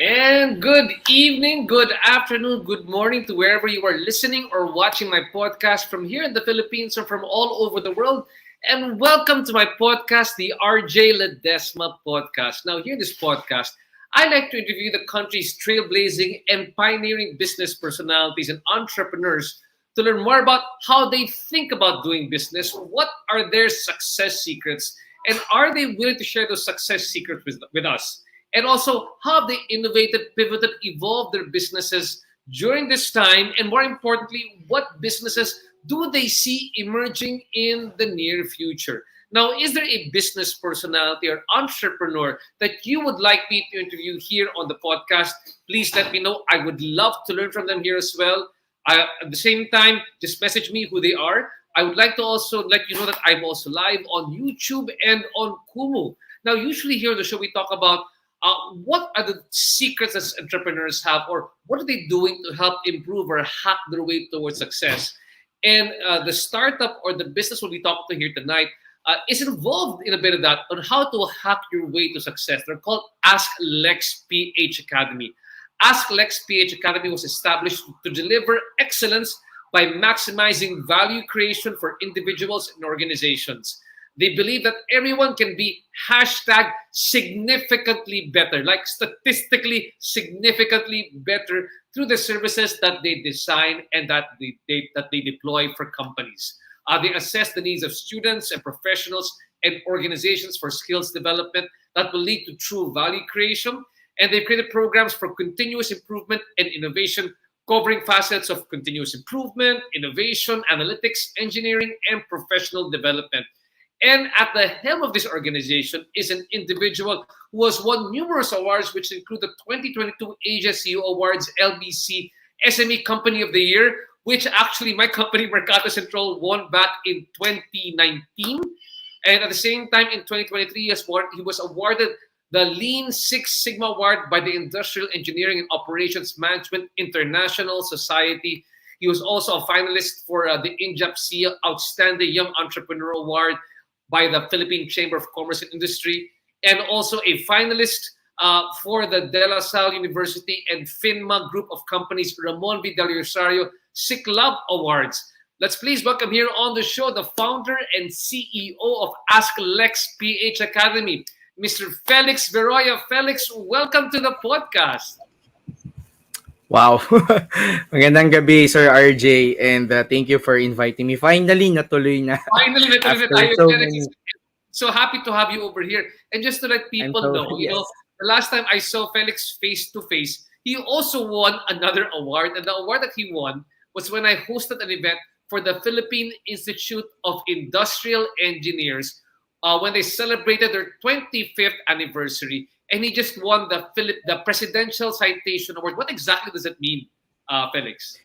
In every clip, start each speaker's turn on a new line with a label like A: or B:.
A: And good evening, good afternoon, good morning to wherever you are listening or watching my podcast from here in the Philippines or from all over the world. And welcome to my podcast, the RJ Ledesma podcast. Now, here in this podcast, I like to interview the country's trailblazing and pioneering business personalities and entrepreneurs to learn more about how they think about doing business, what are their success secrets, and are they willing to share those success secrets with us? And also, how have they innovated, pivoted, evolved their businesses during this time? And more importantly, what businesses do they see emerging in the near future? Now, is there a business personality or entrepreneur that you would like me to interview here on the podcast? Please let me know. I would love to learn from them here as well. At the same time, just message me who they are. I would like to also let you know that I'm also live on YouTube and on Kumu. Now, usually here on the show, we talk about what are the secrets that entrepreneurs have, or what are they doing to help improve or hack their way towards success? And the startup or the business we'll be talking to here tonight is involved in a bit of that on how to hack your way to success. They're called Ask Lex PH Academy. Ask Lex PH Academy was established to deliver excellence by maximizing value creation for individuals and organizations. They believe that everyone can be hashtag significantly better, like statistically significantly better through the services that they design and that they deploy for companies. They assess the needs of students and professionals and organizations for skills development that will lead to true value creation. And they've created programs for continuous improvement and innovation, covering facets of continuous improvement, innovation, analytics, engineering, and professional development. And at the helm of this organization is an individual who has won numerous awards, which include the 2022 Asia CEO Awards LBC SME Company of the Year, which actually my company, Mercato Central, won back in 2019. And at the same time, in 2023, he was awarded the Lean Six Sigma Award by the Industrial Engineering and Operations Management International Society. He was also a finalist for the INJAPC Outstanding Young Entrepreneur Award by the Philippine Chamber of Commerce and Industry, and also a finalist for the De La Salle University and FINMA Group of Companies Ramon V. Del Rosario SICLAB Awards. Let's please welcome here on the show the founder and CEO of Ask Lex PH Academy, Mr. Felix Veroya. Felix, welcome to the podcast.
B: Wow. Magandang gabi, Sir RJ, and thank you for inviting me. Finally, natuloy na.
A: Finally, natuloy na
B: After
A: tayo. So happy to have you over here. And just to let people know, you know, the last time I saw Felix face to face, he also won another award. And the award that he won was when I hosted an event for the Philippine Institute of Industrial Engineers when they celebrated their 25th anniversary. And he just won the Presidential Citation Award. What exactly does it mean, Felix?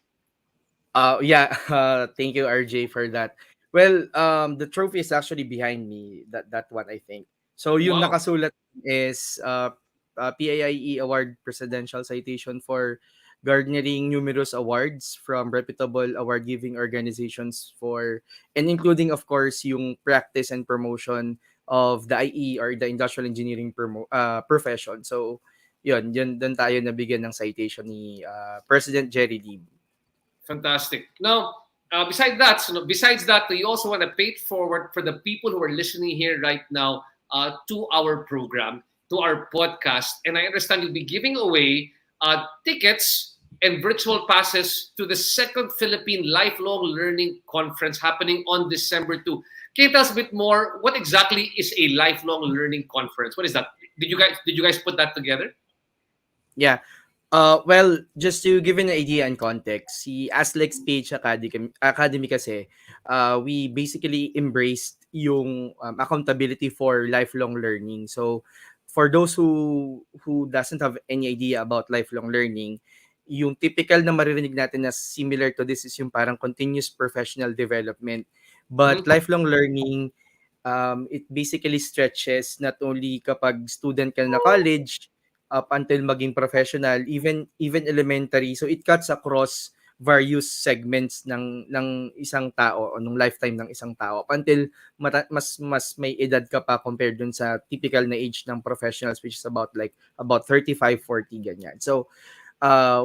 B: Thank you, RJ, for that. Well, the trophy is actually behind me. That one, I think. So yung nakasulat is PAIE Award Presidential Citation for garnering numerous awards from reputable award-giving organizations and including, of course, yung practice and promotion of the IE or the industrial engineering profession. So, yun doon tayo nabigyan ng citation ni President Jerry Lim.
A: Fantastic. Now, besides that, you also want to pay it forward for the people who are listening here right now to our program, to our podcast. And I understand you'll be giving away tickets and virtual passes to the second Philippine Lifelong Learning Conference happening on December 2. Can you tell us a bit more? What exactly is a lifelong learning conference? What is that? Did you guys put that together?
B: Yeah. Well, just to give an idea and context, si Aslex PH Academy kasi, we basically embraced yung accountability for lifelong learning. So, for those who doesn't have any idea about lifelong learning, yung typical na maririnig natin na similar to this is yung parang continuous professional development. But lifelong learning, it basically stretches not only kapag student ka na college, up until maging professional, even elementary. So it cuts across various segments ng isang tao o ng lifetime ng isang tao up until mas may edad ka pa compared dun sa typical na age ng professionals, which is about 35, 40 ganyan. So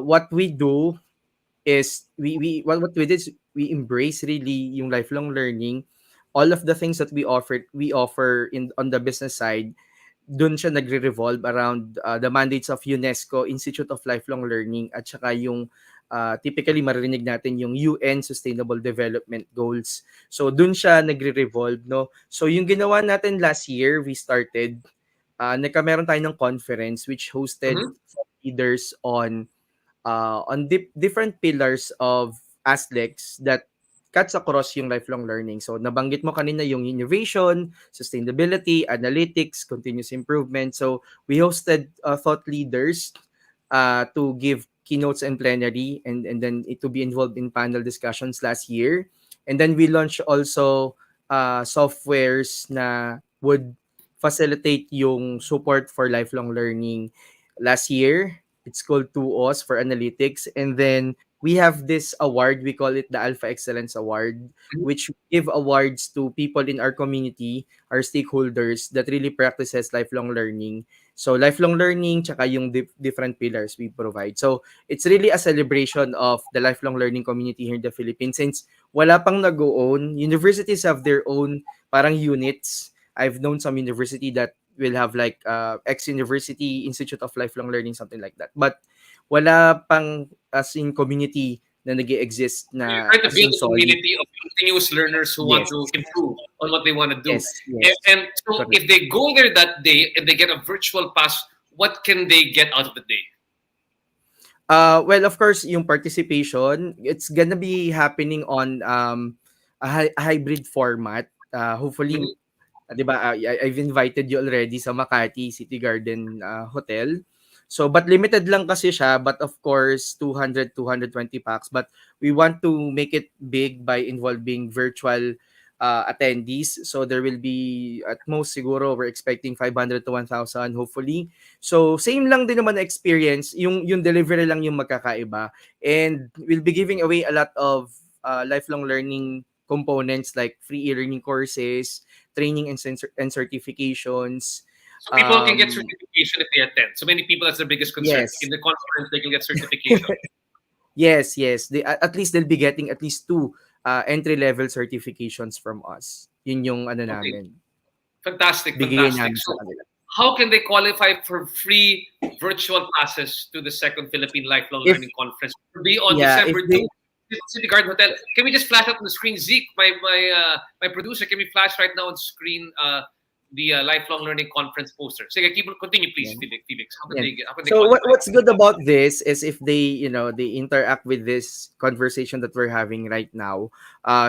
B: what we do is what we did is we embrace really yung lifelong learning. All of the things that we offer in on the business side, dun siya nagre-revolve around the mandates of UNESCO Institute of Lifelong Learning at saka yung typically maririnig natin yung UN Sustainable Development Goals. So dun siya nagre-revolve, no. So yung ginawa natin last year, we started meron tayo ng conference which hosted
A: Mhm.
B: leaders on different pillars of ASLEX that cuts across yung lifelong learning. So nabanggit mo kanina yung innovation, sustainability, analytics, continuous improvement. So we hosted thought leaders to give keynotes and plenary, and then to be involved in panel discussions last year. And then we launched also softwares na would facilitate yung support for lifelong learning last year. It's called 2OS for analytics. And then we have this award, we call it the Alpha Excellence Award, which give awards to people in our community, our stakeholders that really practices lifelong learning. So lifelong learning, tsaka yung different pillars we provide. So it's really a celebration of the lifelong learning community here in the Philippines. Since wala pang nag-own, universities have their own parang units. I've known some university that will have like X University Institute of Lifelong Learning, something like that. But wala pang as in community na nag-exist
A: You're
B: na
A: trying to
B: as
A: build
B: in
A: a
B: solid.
A: community of continuous learners who want
B: Yes.
A: to improve on what they want to do.
B: Yes, yes.
A: And so
B: Correct.
A: if they go there that day and they get a virtual pass, what can they get out of the day?
B: Well, of course, yung participation, it's gonna be happening on a hybrid format. Hopefully,
A: Mhm.
B: 'di ba, I've invited you already sa Makati City Garden Hotel. So, but limited lang kasi siya, but of course, 220 packs. But we want to make it big by involving virtual attendees. So, there will be, at most siguro, we're expecting 500 to 1,000, hopefully. So, same lang din naman na experience. Yung delivery lang yung magkakaiba. And we'll be giving away a lot of lifelong learning components like free e-learning courses, training and certifications.
A: So people can get
B: Um,
A: certification if they attend. So many people, that's their biggest concern.
B: yes.
A: In the conference, they can get certification.
B: Yes, yes. At least they'll be getting at least two entry-level certifications from us. Yun yung ano
A: Okay,
B: namin,
A: fantastic,
B: bigay
A: fantastic.
B: namin sa
A: So
B: kanila.
A: how can they qualify for free virtual passes to the second Philippine Lifelong
B: If,
A: Learning Conference to be on
B: yeah, if
A: December
B: they,
A: 2 City Garden Hotel? Can we just flash up on the screen? Zeke, my producer, can we flash right now on screen the Lifelong Learning Conference poster? So continue, please,
B: yeah.
A: Felix.
B: Yeah.
A: How can they
B: So
A: qualify?
B: what's good about this is if they interact with this conversation that we're having right now,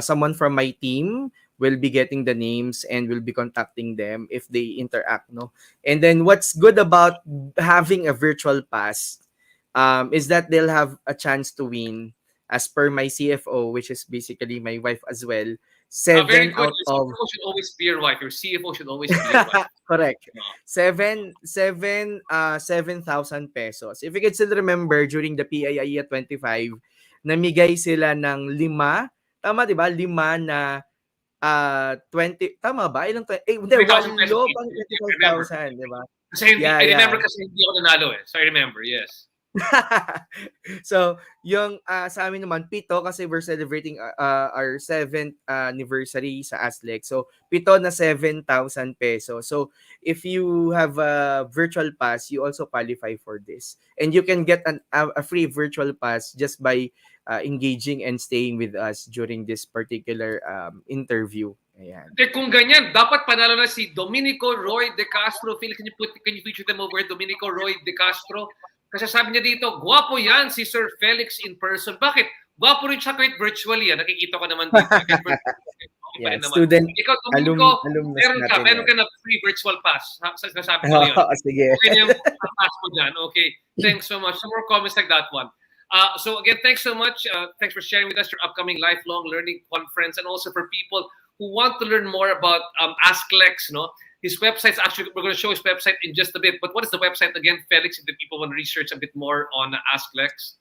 B: someone from my team will be getting the names and will be contacting them if they interact, no? And then what's good about having a virtual pass is that they'll have a chance to win as per my CFO, which is basically my wife as well.
A: Very
B: Seven
A: good.
B: out
A: Your
B: of
A: CFO should always be your wife. Your CFO should always be your wife.
B: correct.
A: No.
B: 7,000 pesos. If you can still remember, during the PIIE at 25, namigay sila ng 5, tama 'di ba? 5 na 20, tama ba? Ilang hindi,
A: 20,000 pesos
B: 8
A: each.
B: pang
A: Yeah, I remember.
B: 25,000, 'di ba?
A: Kasi
B: Yeah,
A: I
B: yeah.
A: remember kasi hindi ako nanalo eh. So I remember, yes.
B: So, yung sa amin naman, 7 kasi we're celebrating our 7th anniversary sa ASLEC. So, 7 na 7,000 pesos. So, if you have a virtual pass, you also qualify for this. And you can get a free virtual pass just by engaging and staying with us during this particular interview. Ayan.
A: Kung ganyan, dapat panalo na si Domenico Roy De Castro. Phil, can you feature them over Domenico Roy De Castro? Kasi sabi niya dito, gwapo yan si Sir Felix in person. Bakit? Gwapo rin siya kahit virtually. Nakikita ko naman dito. Kahit virtually, okay pa
B: Yeah,
A: rin naman.
B: student
A: Ikaw, Domenico,
B: alumnus
A: meron
B: natin.
A: ka na free virtual pass. Nasabi ko na yun.
B: Sige.
A: Okay na yung pass mo dyan. Okay. Thanks so much. Some more comments like that one. So again, thanks so much. Thanks for sharing with us your upcoming lifelong learning conference, and also for people who want to learn more about AskLex, no? His website's actually, we're going to show his website in just a bit. But what is the website again, Felix, if the people want to research a bit more on AskLex?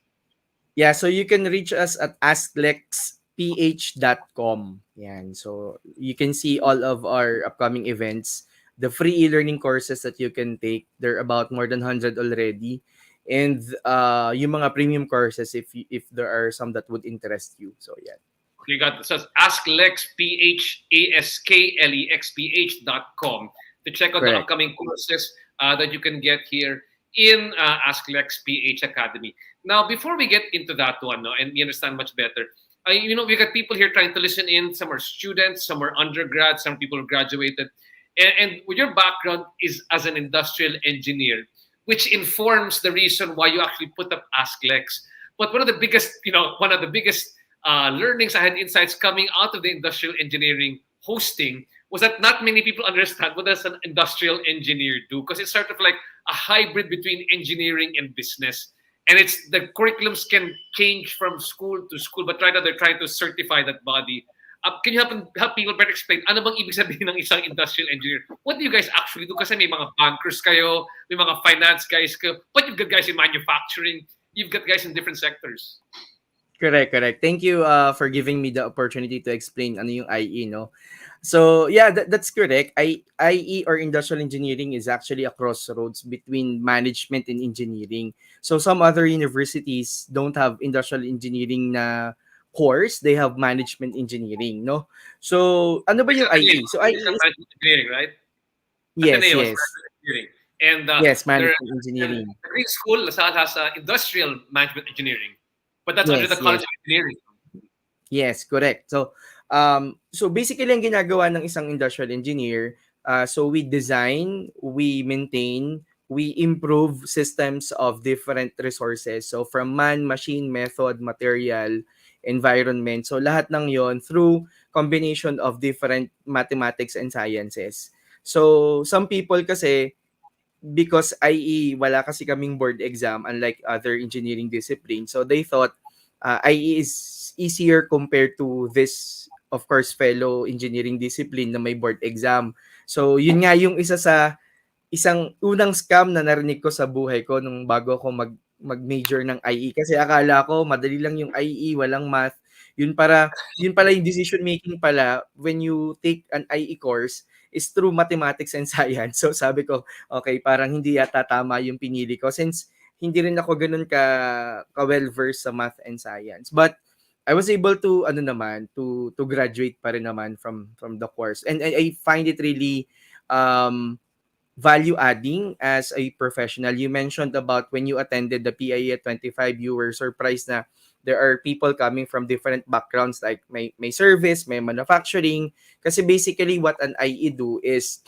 B: Yeah, so you can reach us at asklexph.com. Yan. So you can see all of our upcoming events, the free e-learning courses that you can take. There are about more than 100 already. And yung mga premium courses if there are some that would interest you. So yeah.
A: You got this. So AskLexPH.com to check out the
B: Correct.
A: upcoming courses that you can get here in Ask Lex PH Academy. Now, before we get into that one, no, and you understand much better, we got people here trying to listen in. Some are students, some are undergrads, some people who graduated. And with your background is as an industrial engineer, which informs the reason why you actually put up Ask Lex. But one of the biggest learnings, I had insights coming out of the industrial engineering hosting was that not many people understand what does an industrial engineer do, because it's sort of like a hybrid between engineering and business. And it's the curriculums can change from school to school, but right now they're trying to certify that body. Can you help people better explain ano bang ibig sabihin ng isang industrial engineer? What do you guys actually do? Kasi may mga bankers kayo, may mga finance guys kayo, but you've got guys in manufacturing, you've got guys in different sectors.
B: Correct. Thank you for giving me the opportunity to explain ano yung IE, no? So, yeah, that's correct. IE or industrial engineering is actually a crossroads between management and engineering. So, some other universities don't have industrial engineering na course, they have management engineering, no? So, ano ba yung IE? So, IE is
A: Management engineering, right?
B: yes,
A: Ateneo is
B: yes.
A: management engineering. And
B: Yes,
A: there
B: management engineering.
A: the Green School LaSalle has industrial management engineering, but that's under the
B: Yes,
A: College
B: yes.
A: of Engineering.
B: Yes, correct. So basically ang ginagawa ng isang industrial engineer, so we design, we maintain, we improve systems of different resources. So from man, machine, method, material, environment. So lahat ng yon through combination of different mathematics and sciences. So some people kasi because IE, wala kasi kaming board exam unlike other engineering disciplines. So they thought IE is easier compared to this, of course, fellow engineering discipline na may board exam. So yun nga yung isa sa isang unang scam na narinig ko sa buhay ko nung bago ako mag-major ng IE. Kasi akala ko madali lang yung IE, walang math. Yun pala yung decision making pala when you take an IE course is through mathematics and science. So sabi ko, okay, parang hindi yata tama yung pinili ko since hindi rin ako ganun ka well versed sa math and science. But I was able to to graduate pa rin naman from the course. And I find it really value adding as a professional. You mentioned about when you attended the PIE at 25, you were surprised na there are people coming from different backgrounds like may service, may manufacturing. Kasi basically what an IE do is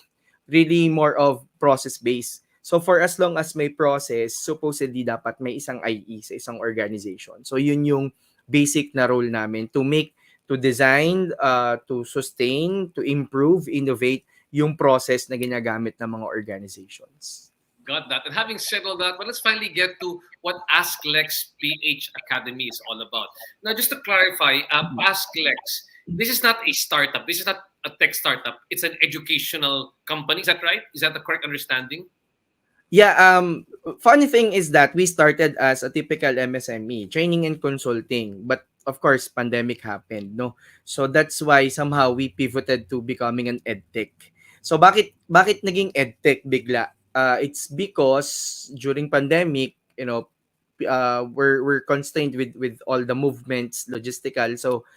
B: really more of process based. So for as long as may process, supposedly dapat may isang IE sa isang organization. So yun yung basic na role namin to design, to sustain, to improve, innovate yung process na ginagamit ng mga organizations.
A: Got that. And having said all that, well, let's finally get to what Ask Lex PH Academy is all about. Now, just to clarify, Ask Lex, this is not a startup. This is not a tech startup. It's an educational company. Is that right? Is that the correct understanding?
B: Yeah, funny thing is that we started as a typical MSME, training and consulting. But of course, pandemic happened, no? So that's why somehow we pivoted to becoming an edtech. So bakit naging edtech bigla? It's because during pandemic, we're constrained with all the movements, logistical. So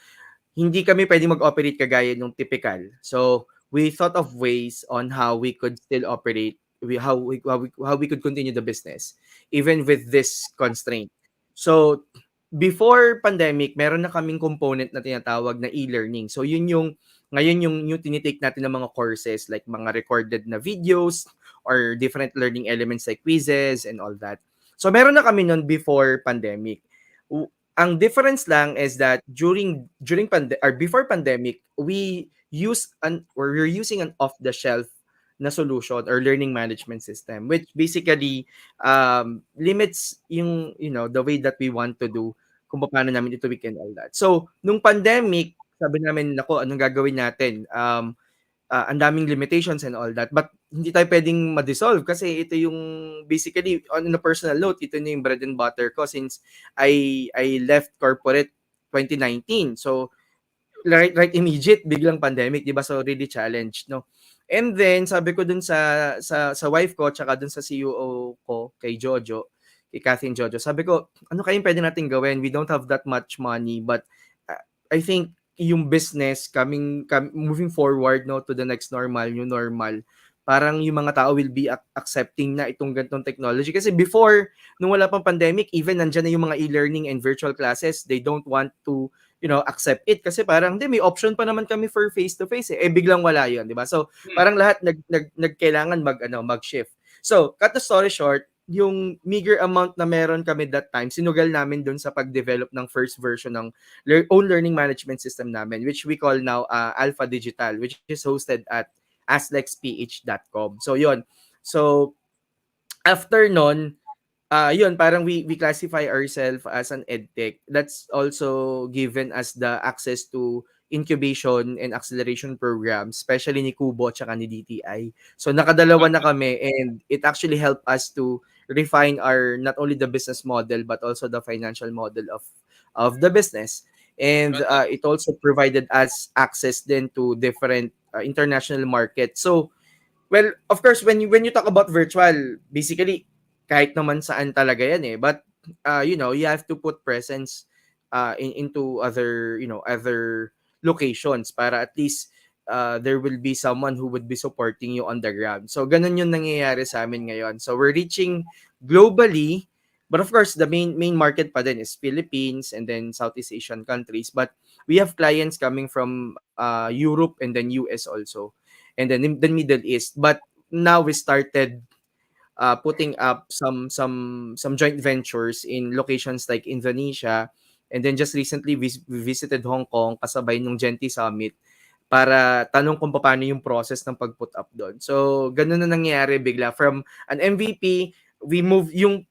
B: hindi kami pwedeng mag-operate kagaya nung typical. So we thought of ways on how we could still operate, how we could continue the business even with this constraint. So before pandemic, meron na kaming component na tinatawag na e-learning. So yun yung ngayon yung tinitake natin ng mga courses like mga recorded na videos or different learning elements like quizzes and all that. So meron na kami noon before pandemic. Ang difference lang is that before pandemic, we're using an off the shelf na solution or learning management system which basically limits yung the way that we want to do kung paano namin ito weekend all that. So nung pandemic, sabi namin nako anong gagawin natin? Ang daming limitations and all that. But hindi tayo pwedeng ma-dissolve kasi ito yung basically on a personal note, ito na yung bread and butter ko since I left corporate 2019. So right immediate biglang pandemic, 'di ba? So really challenged, no. And then sabi ko dun sa wife ko tsaka dun sa COO ko kay Jojo, kay Catherine Jojo. Sabi ko, ano kayang pwede nating gawin? We don't have that much money, but uh, I think yung business moving forward, no, to the next normal, new normal, parang yung mga tao will be accepting na itong ganitong technology kasi before nung wala pang pandemic, even nandiyan na yung mga e-learning and virtual classes, they don't want to accept it kasi parang hindi, may option pa naman kami for face to face eh. Biglang wala 'yon, 'di ba? So
A: Hmm.
B: parang lahat nagkailangan mag-shift. So, cut the story short, yung meager amount na meron kami that time, sinugal namin dun sa pag-develop ng first version ng own learning management system namin, which we call now Alpha Digital, which is hosted at aslexph.com. So, yon. So, after nun, yun, parang we classify ourselves as an edtech. That's also given us the access to incubation and acceleration programs, especially ni Kubo at ni DTI. So nakadalawa na kami and it actually helped us to refine our not only the business model but also the financial model of the business. And
A: Got it.
B: it also provided us access then to different international markets. So well, of course, when you talk about virtual, basically kahit naman saan talaga yan eh. But you have to put presence into other locations para at least there will be someone who would be supporting you on the ground. So ganun yung nangyayari sa amin ngayon. So we're reaching globally, but of course the main market pa din is Philippines and then Southeast Asian countries. But we have clients coming from Europe and then US also, and then the Middle East. But now we started putting up some joint ventures in locations like Indonesia, and then just recently we visited Hong Kong kasabay nung Genti Summit para tanong kung paano yung process ng pag-put up doon. So, ganun na nangyayari bigla. From an MVP, we move yung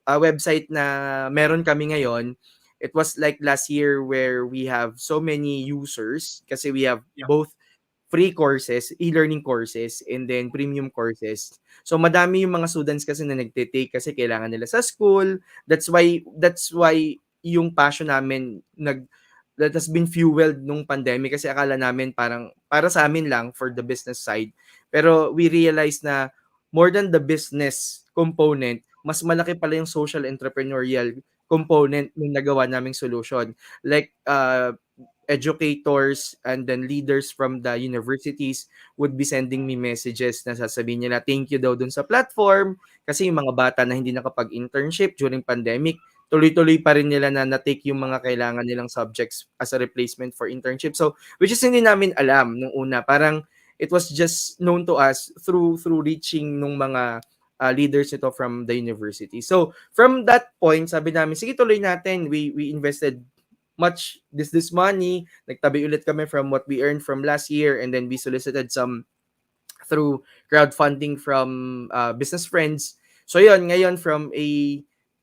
B: website na meron kami ngayon. It was like last year where we have so many users kasi we have
A: Yeah.
B: both free courses, e-learning courses, and then premium courses. So madami yung mga students kasi na nagte-take kasi kailangan nila sa school. That's why yung passion namin that has been fueled nung pandemic kasi akala namin parang para sa amin lang for the business side. Pero we realized na more than the business component, mas malaki pala yung social entrepreneurial component ng nagawa naming solution. Like educators and then leaders from the universities would be sending me messages na sasabihin nila thank you daw dun sa platform kasi yung mga bata na hindi nakapag-internship during pandemic, tuloy-tuloy pa rin nila na na-take yung mga kailangan nilang subjects as a replacement for internship. So, which is hindi namin alam nung una. Parang it was just known to us through reaching nung mga leaders ito from the university. So, from that point, sabi namin, sige tuloy natin. We invested much this money, nagtabi ulit kami from what we earned from last year, and then we solicited some through crowdfunding from business friends. So yun, ngayon from a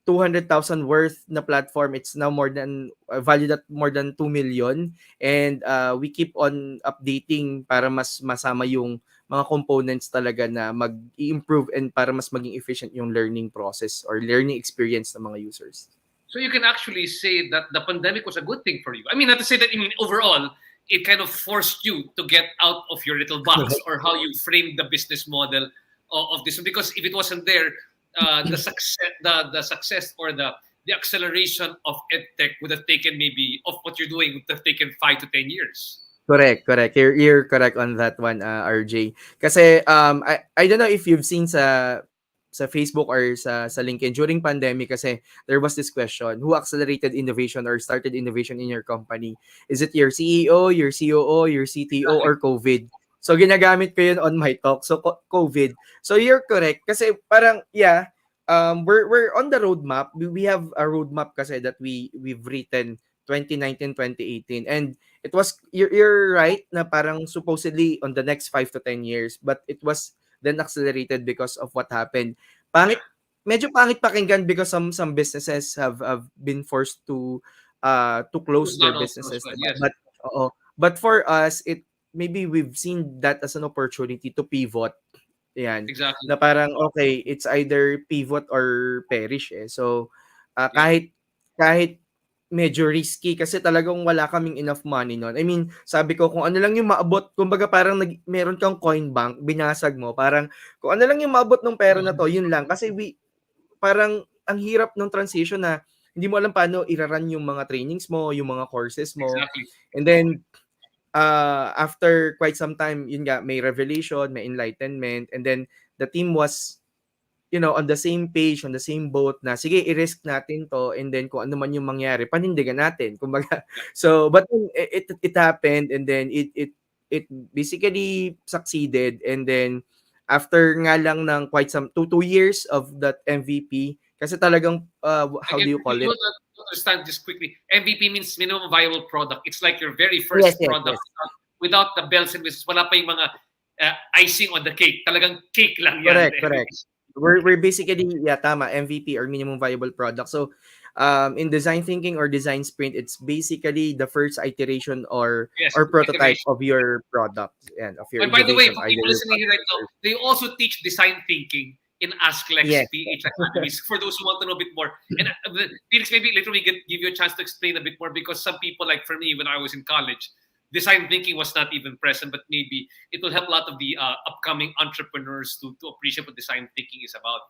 B: 200,000 worth na platform, it's now more than valued at more than 2 million, and we keep on updating para mas masama yung mga components talaga na mag-improve and para mas maging efficient yung learning process or learning experience ng mga users.
A: So you can actually say that the pandemic was a good thing for you. I mean, not to say that, I mean, overall, it kind of forced you to get out of your little box or how you framed the business model of this one. Because if it wasn't there, the success or the acceleration of edtech would have taken maybe of what you're doing would have taken 5 to 10 years.
B: Correct. You're correct on that one, RJ. Kasi I don't know if you've seen sa Facebook or sa LinkedIn during pandemic kasi there was this question, who accelerated innovation or started innovation in your company? Is it your CEO, your COO, your CTO,
A: Exactly.
B: or COVID? So ginagamit ko yun on my talk. So COVID. So you're correct kasi parang yeah, we're on the roadmap. We have a roadmap kasi that we've written 2019, 2018, and it was you're right na parang supposedly on the next 5 to 10 years, but it was then accelerated because of what happened. Pangit, medyo pangit pakinggan because some businesses have been forced to
A: To
B: close their
A: start off those
B: businesses,
A: one,
B: diba?
A: yes.
B: But for us, it maybe we've seen that as an opportunity to pivot Yan.
A: Exactly.
B: Na parang, okay, it's either pivot or perish eh. So,
A: Yeah.
B: kahit medyo risky kasi talagang wala kaming enough money nun. I mean, sabi ko kung ano lang yung maabot, kumbaga parang meron kang coin bank, binasag mo, parang kung ano lang yung maabot ng pera na to, yun lang. Kasi parang ang hirap ng transition na hindi mo alam paano iraran yung mga trainings mo, yung mga courses mo.
A: Exactly.
B: And then, after quite some time, yun nga, may revelation, may enlightenment, and then the team was, on the same page, on the same boat na, sige, i-risk natin to, and then kung ano man yung mangyari, panindigan natin. Kumbaga, so, but then, it happened, and then it basically succeeded, and then, after nga lang ng quite some, 2 years of that MVP, kasi talagang, how do
A: Again,
B: you call
A: you
B: it?
A: will understand this quickly. MVP means minimum viable product. It's like your very
B: Yes,
A: first
B: yes,
A: product
B: yes.
A: without the bells and whistles. Wala pa yung mga icing on the cake. Talagang cake lang yan.
B: Correct, correct. We're basically, yeah, tama, MVP or minimum viable product. So, in design thinking or design sprint, it's basically the first iteration
A: Yes,
B: or prototype
A: iteration.
B: of your product and of your
A: And by the way,
B: innovation,
A: for
B: either
A: people
B: your
A: listening here
B: product
A: right
B: or
A: now,
B: service.
A: they also teach design thinking in AskLex
B: Yes.
A: PH Academies for those who want to know a bit more. And Felix, maybe later we give you a chance to explain a bit more because some people, like for me, when I was in college, design thinking was not even present, but maybe it will help a lot of the upcoming entrepreneurs to appreciate what design thinking is about.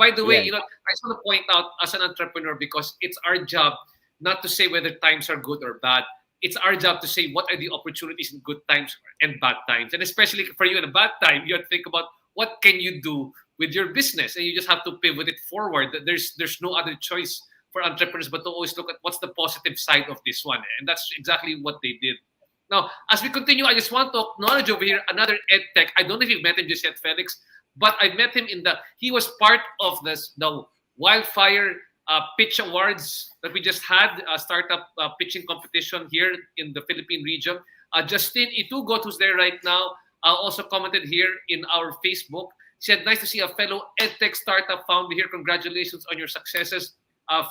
A: By the way,
B: Yeah.
A: I just want to point out as an entrepreneur because it's our job not to say whether times are good or bad. It's our job to say what are the opportunities in good times and bad times. And especially for you in a bad time, you have to think about what can you do with your business, and you just have to pivot it forward. There's no other choice for entrepreneurs but to always look at what's the positive side of this one, and that's exactly what they did. Now, as we continue, I just want to acknowledge over here another ed tech. I don't know if you've met him just yet, Felix, but I met him he was part of the Wildfire Pitch Awards that we just had, a startup pitching competition here in the Philippine region. Justine Itugot, who's there right now, also commented here in our Facebook. She said, nice to see a fellow edtech startup founder here. Congratulations on your successes.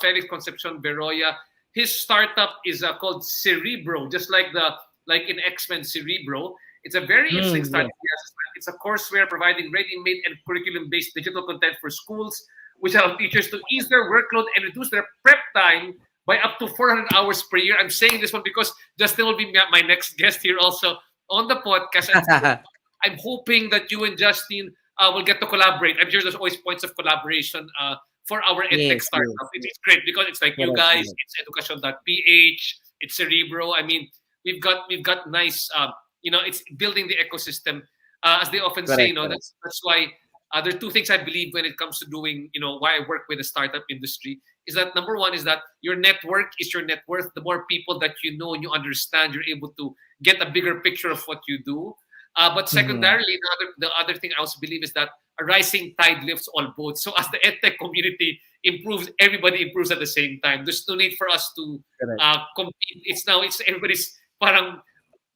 A: Felix, Concepcion, Veroya. His startup is called Cerebro, just like in X-Men Cerebro. It's a very interesting
B: Yeah.
A: startup. It's a courseware providing ready-made and curriculum-based digital content for schools, which allow teachers to ease their workload and reduce their prep time by up to 400 hours per year. I'm saying this one because Justin will be my next guest here also on the podcast. And I'm hoping that you and Justin will get to collaborate. I'm sure there's always points of collaboration for our edtech
B: Yes,
A: startup.
B: yes.
A: It's great because it's like you
B: Correct,
A: guys,
B: correct.
A: it's education.ph, it's Cerebro. I mean, we've got nice, it's building the ecosystem. As they often say,
B: Correct, correct.
A: that's why there are two things I believe when it comes to doing, why I work with the startup industry is that number one is that your network is your net worth. The more people that you know and you understand, you're able to get a bigger picture of what you do. But
B: Mhm.
A: secondarily, the other thing I also believe is that a rising tide lifts all boats. So as the edtech community improves, everybody improves at the same time. There's no need for us to
B: Correct.
A: compete. It's everybody's parang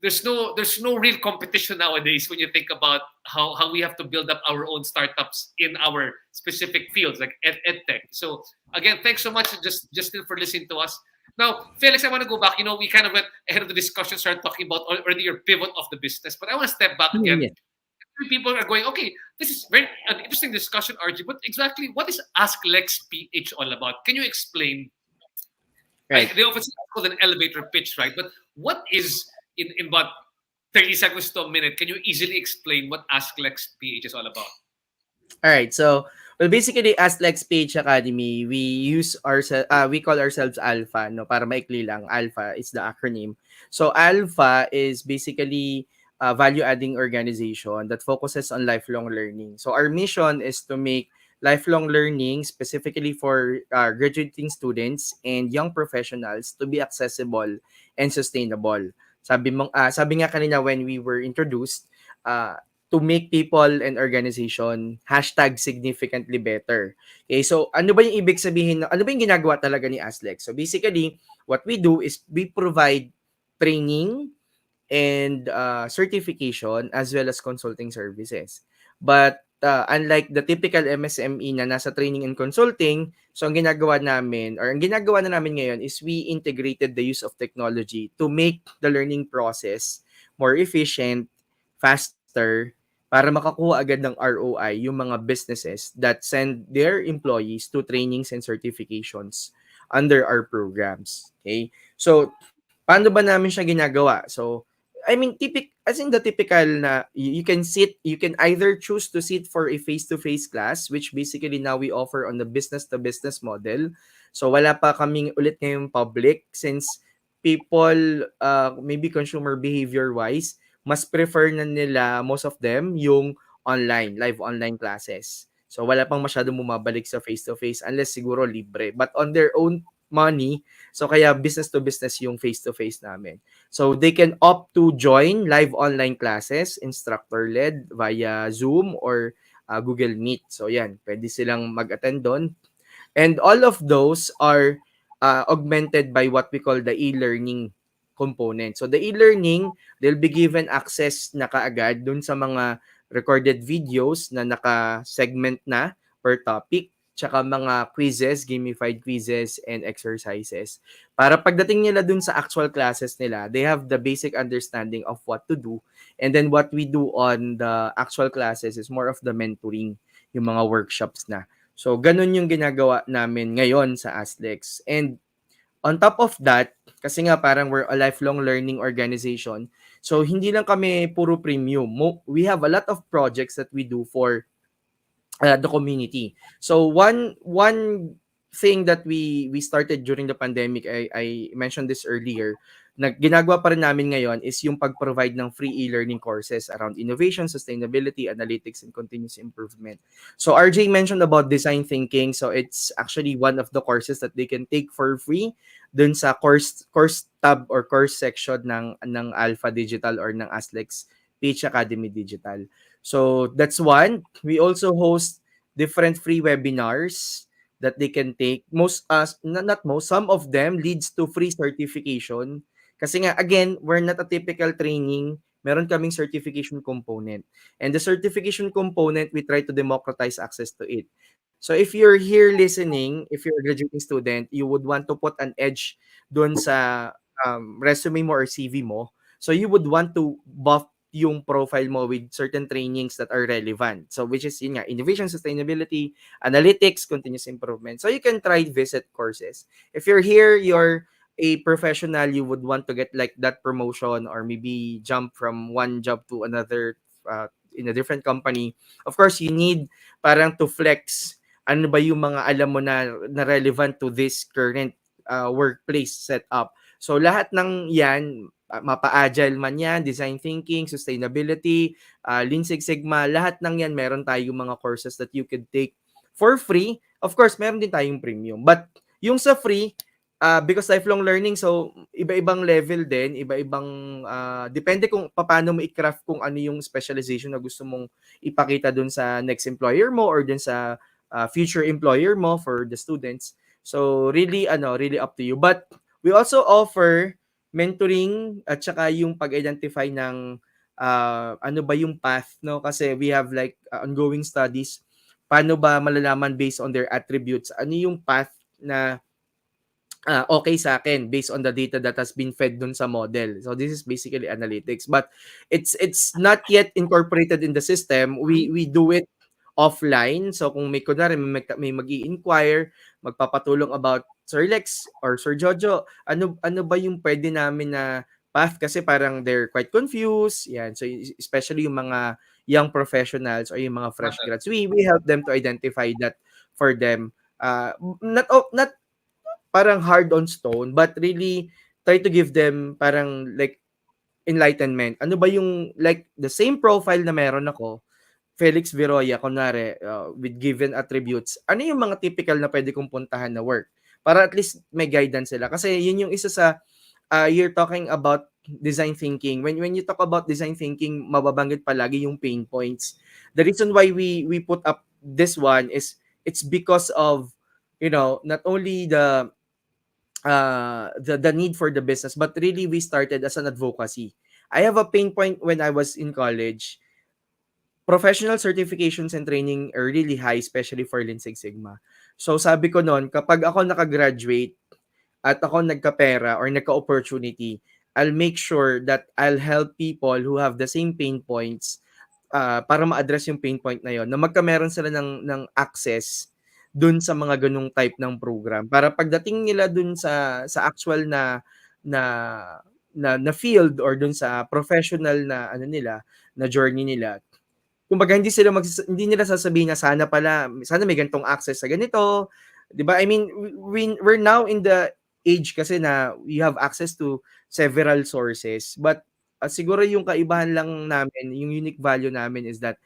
A: there's no real competition nowadays when you think about how we have to build up our own startups in our specific fields like edtech. So again, thanks so much Justin for listening to us. Now, Felix, I want to go back. We kind of went ahead of the discussion, started talking about already your pivot of the business, but I want to step back again.
B: Yeah.
A: People are going, okay, this is very an interesting discussion, RG, but exactly what is Ask Lex PH all about? Can you explain?
B: Right.
A: They often say it's called an elevator pitch, right? But what is in about 30 seconds to a minute? Can you easily explain what Ask Lex PH is all about?
B: All right. So, well, basically, as Lex Page Academy, we call ourselves Alpha, no, para maikli lang. Alpha is the acronym. So, Alpha is basically a value-adding organization that focuses on lifelong learning. So, our mission is to make lifelong learning specifically for graduating students and young professionals to be accessible and sustainable. Sabi nga kanina when we were introduced, to make people and organization #significantly better. Okay, so ano ba yung ibig sabihin, ano ba yung ginagawa talaga ni Aslex? So basically, what we do is we provide training and certification as well as consulting services. But unlike the typical MSME na nasa training and consulting, so ang ginagawa namin or ang ginagawa na namin ngayon is we integrated the use of technology to make the learning process more efficient, faster, para makakuha agad ng ROI yung mga businesses that send their employees to trainings and certifications under our programs. Okay? So, paano ba namin siya ginagawa? So, I mean, as in the typical na you can either choose to sit for a face-to-face class, which basically now we offer on the business-to-business model. So, wala pa kaming ulit ngayong public since people, maybe consumer behavior-wise, mas prefer na nila, most of them, yung live online classes. So, wala pang masyadong bumabalik sa face-to-face unless siguro libre. But on their own money, so kaya business to business yung face-to-face namin. So they can opt to join live online classes, instructor-led via Zoom or Google Meet. So yan, pwede silang mag-attend doon. And all of those are augmented by what we call the e-learning component. So the e-learning, they'll be given access na kaagad dun sa mga recorded videos na naka-segment na per topic, tsaka mga quizzes, gamified quizzes, and exercises. Para pagdating nila dun sa actual classes nila, they have the basic understanding of what to do. And then what we do on the actual classes is more of the mentoring, yung mga workshops na. So, ganun yung ginagawa namin ngayon sa ASLEX. And on top of that, kasi nga parang we're a lifelong learning organization, so hindi lang kami puro premium. We have a lot of projects that we do for the community. So one thing that we started during the pandemic, I mentioned this earlier, na ginagawa pa rin namin ngayon is yung pag-provide ng free e-learning courses around innovation, sustainability, analytics, and continuous improvement. So RJ mentioned about design thinking. So it's actually one of the courses that they can take for free dun sa course tab or course section ng Alpha Digital or ng ASLEX Page Academy Digital. So that's one. We also host different free webinars that they can take. Not most, some of them leads to free certification. Kasi nga, again, we're not a typical training. Meron kaming certification component. And the certification component, we try to democratize access to it. So if you're here listening, if you're a graduating student, you would want to put an edge doon sa resume mo or CV mo. So you would want to buff yung profile mo with certain trainings that are relevant. So which is yun nga, innovation, sustainability, analytics, continuous improvement. So you can try visit courses. If you're here, you're a professional, you would want to get like that promotion or maybe jump from one job to another in a different company. Of course, you need parang to flex ano ba yung mga alam mo na relevant to this current workplace setup. So lahat ng yan, mapa-agile man yan, design thinking, sustainability, Lean Six Sigma, lahat ng yan meron tayong mga courses that you could take for free. Of course, meron din tayong premium. But yung sa free, because lifelong learning, so iba-ibang level din, iba-ibang, depende kung paano mo i-craft kung ano yung specialization na gusto mong ipakita dun sa next employer mo or dun sa future employer mo for the students. So really really up to you. But we also offer mentoring at saka yung pag-identify ng ano ba yung path, no? Kasi we have like ongoing studies. Paano ba malalaman based on their attributes? Ano yung path na okay sa akin based on the data that has been fed dun sa model. So this is basically analytics, but it's not yet incorporated in the system. We do it offline. So kung may kunwari may mag-i-inquire, magpapatulong about Sir Lex or Sir Jojo, ano ba yung pwede namin na path kasi parang they're quite confused. Yan. So especially yung mga young professionals or yung mga fresh grads, we help them to identify that for them. Not parang hard on stone, but really try to give them parang like enlightenment. Ano ba yung like the same profile na meron ako, Felix Veroya, kunwari, with given attributes, ano yung mga typical na pwede kong puntahan na work? Para at least may guidance sila. Kasi yun yung isa sa, you're talking about design thinking. When you talk about design thinking, mababanggit palagi yung pain points. The reason why we put up this one is it's because of, not only the need for the business, but really we started as an advocacy. I have a pain point when I was in college. Professional certifications and training are really high, especially for Lean Six Sigma. So sabi ko noon, kapag ako nakagraduate at ako nagkapera or nagka-opportunity, I'll make sure that I'll help people who have the same pain points para ma-address yung pain point na yon, na magkameron sila ng access dun sa mga ganung type ng program, para pagdating nila dun sa actual na na field or dun sa professional na ano nila, na journey nila, kumbaga hindi nila sasabihin na sana may ganitong access sa ganito, 'di ba? I mean, we're now in the age kasi na we have access to several sources. But siguro yung kaibahan lang namin, yung unique value namin is that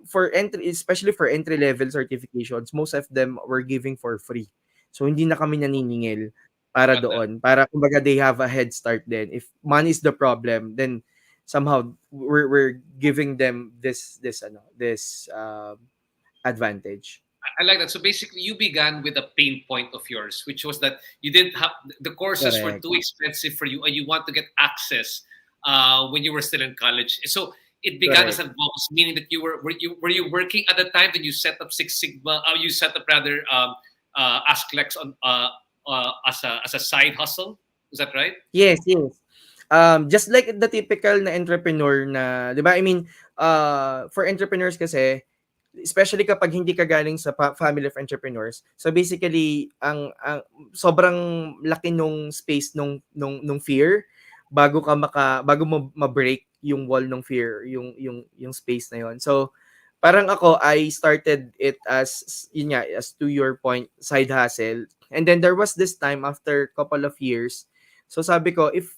B: for entry, especially for entry level certifications, most of them were giving for free. So hindi na kami naniningil para
A: Got that.
B: doon. Para kumbaga they have a head start then. If money is the problem, then somehow we're giving them this advantage.
A: I like that. So basically, you began with a pain point of yours, which was that you didn't have the courses were
B: Correct.
A: too expensive for you, and you want to get access when you were still in college. So it began as
B: Correct.
A: a bonus, meaning that you working at the time that you set up Six Sigma? You set up rather Asklex on as a side hustle. Is that right?
B: Yes, yes. Just like the typical na entrepreneur na, 'di ba? I mean, for entrepreneurs kasi, especially kapag hindi ka galing sa family of entrepreneurs. So basically, ang sobrang laki nung space nung fear bago mo ma-break yung wall ng fear, yung space na yon. So parang ako, I started it as, yun nga, as to your point, side hustle. And then there was this time after couple of years. So sabi ko, if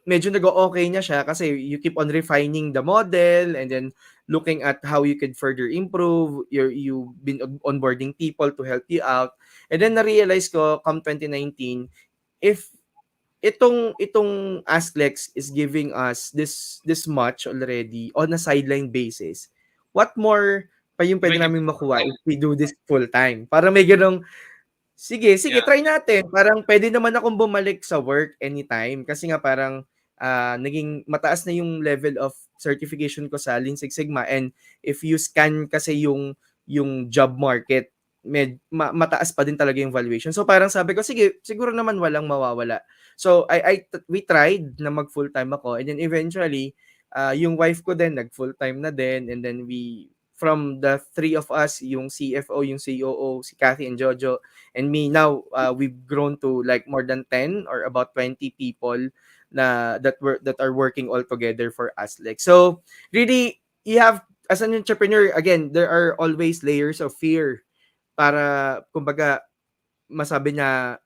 B: medyo nag-o-okay na siya kasi you keep on refining the model and then looking at how you could further improve. You've been onboarding people to help you out. And then na-realize ko come 2019, if itong Asklex is giving us this much already on a sideline basis, what more pa yung
A: Why
B: pwede
A: do
B: namin makuha if we do this full time? Para may ganong, sige,
A: Yeah.
B: try natin. Parang pwede naman akong bumalik sa work anytime. Kasi nga parang naging mataas na yung level of certification ko sa Lean Six Sigma. And if you scan kasi yung job market, mataas pa din talaga yung valuation. So parang sabi ko, sige, siguro naman walang mawawala. So we tried na mag full time ako. And then eventually, yung wife ko din nag full time na din. And then from the three of us, yung CFO, yung COO, si Kathy and Jojo, and me now, we've grown to like more than 10 or about 20 people that are working all together for us. Like, so really, you have, as an entrepreneur, again, there are always layers of fear para kumbaga masabi na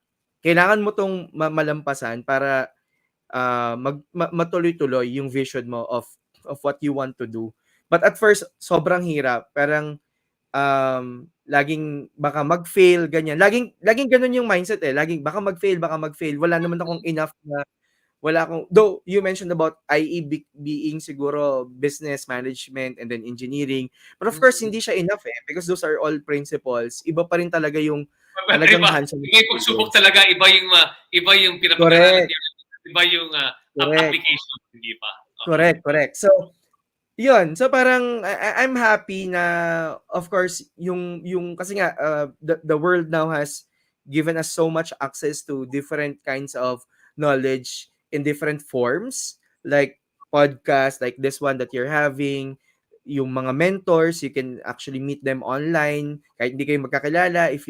B: kailangan mo tong malampasan para matuloy-tuloy yung vision mo of what you want to do. But at first, sobrang hirap. Parang laging baka mag-fail, ganyan. Laging ganun yung mindset eh. Laging baka mag-fail. Wala naman akong enough na, wala akong, though you mentioned about IE being siguro business management and then engineering. But of course, hindi siya enough eh. Because those are all principles. Iba pa rin talaga yung talagang hands-on
A: Iba yung pagsubok
B: experience.
A: talaga, iba yung pinapag-aralan
B: Correct.
A: niya, iba yung
B: Correct.
A: application, hindi ba? Okay.
B: Correct. So, yun. So parang I'm happy na, of course, yung kasi nga the world now has given us so much access to different kinds of knowledge in different forms, like podcast like this one that you're having, yung mga mentors, you can actually meet them online kahit hindi kayo magkakilala. If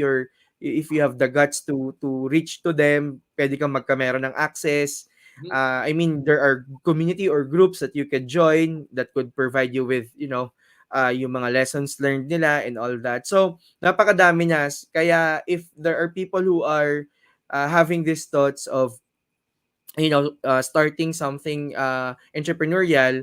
B: you have the guts to reach to them, pwede kang magkameron ng access. I mean, there are community or groups that you could join that could provide you with, yung mga lessons learned nila and all that. So, napakadami niya. Kaya if there are people who are having these thoughts of, starting something entrepreneurial,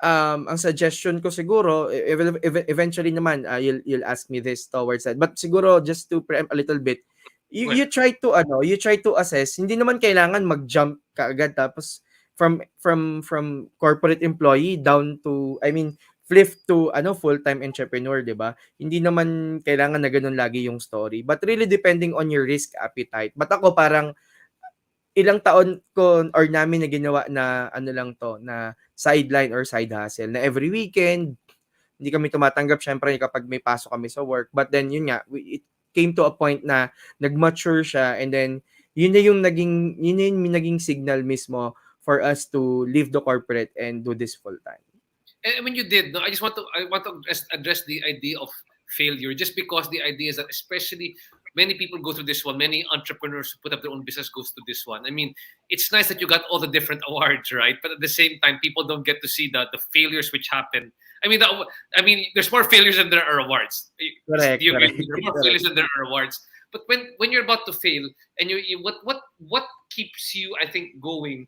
B: ang suggestion ko siguro, eventually naman, you'll ask me this towards that. But siguro, just to preempt a little bit, you try to assess. Hindi naman kailangan mag-jump kaagad tapos from corporate employee down to, I mean, flip to full-time entrepreneur, 'di ba? Hindi naman kailangan na ganoon lagi yung story. But really depending on your risk appetite. But ako parang ilang taon ko or namin na ginawa na lang to, na sideline or side hustle, na every weekend hindi kami tumatanggap syempre kapag may pasok kami sa work. But then yun nga, it came to a point na nag-mature siya, and then yun na yung naging signal mismo for us to leave the corporate and do this full time.
A: And when you did, no, I want to address the idea of failure, just because the idea is that, especially, many people go through this one. Many entrepreneurs who put up their own business goes to this one. I mean, it's nice that you got all the different awards, right? But at the same time, people don't get to see the failures which happen. I mean, there's more failures than there are awards. Do
B: Correct,
A: you agree
B: correct,
A: with me? There are more
B: correct.
A: failures than there are awards. But when you're about to fail, and what keeps you, I think, going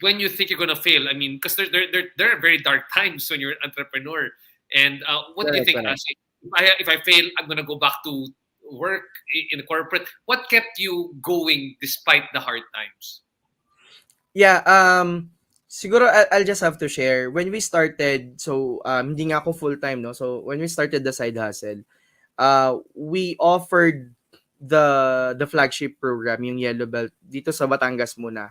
A: when you think you're gonna fail? I mean, because there are very dark times when you're an entrepreneur. And what do you
B: Correct,
A: think?
B: correct.
A: If I fail, I'm gonna go back to work in the corporate. What kept you going despite the hard times?
B: Yeah, siguro I'll just have to share. When we started, so hindi nga ako full-time, no? So when we started the side hustle, we offered the flagship program, yung Yellow Belt, dito sa Batangas muna.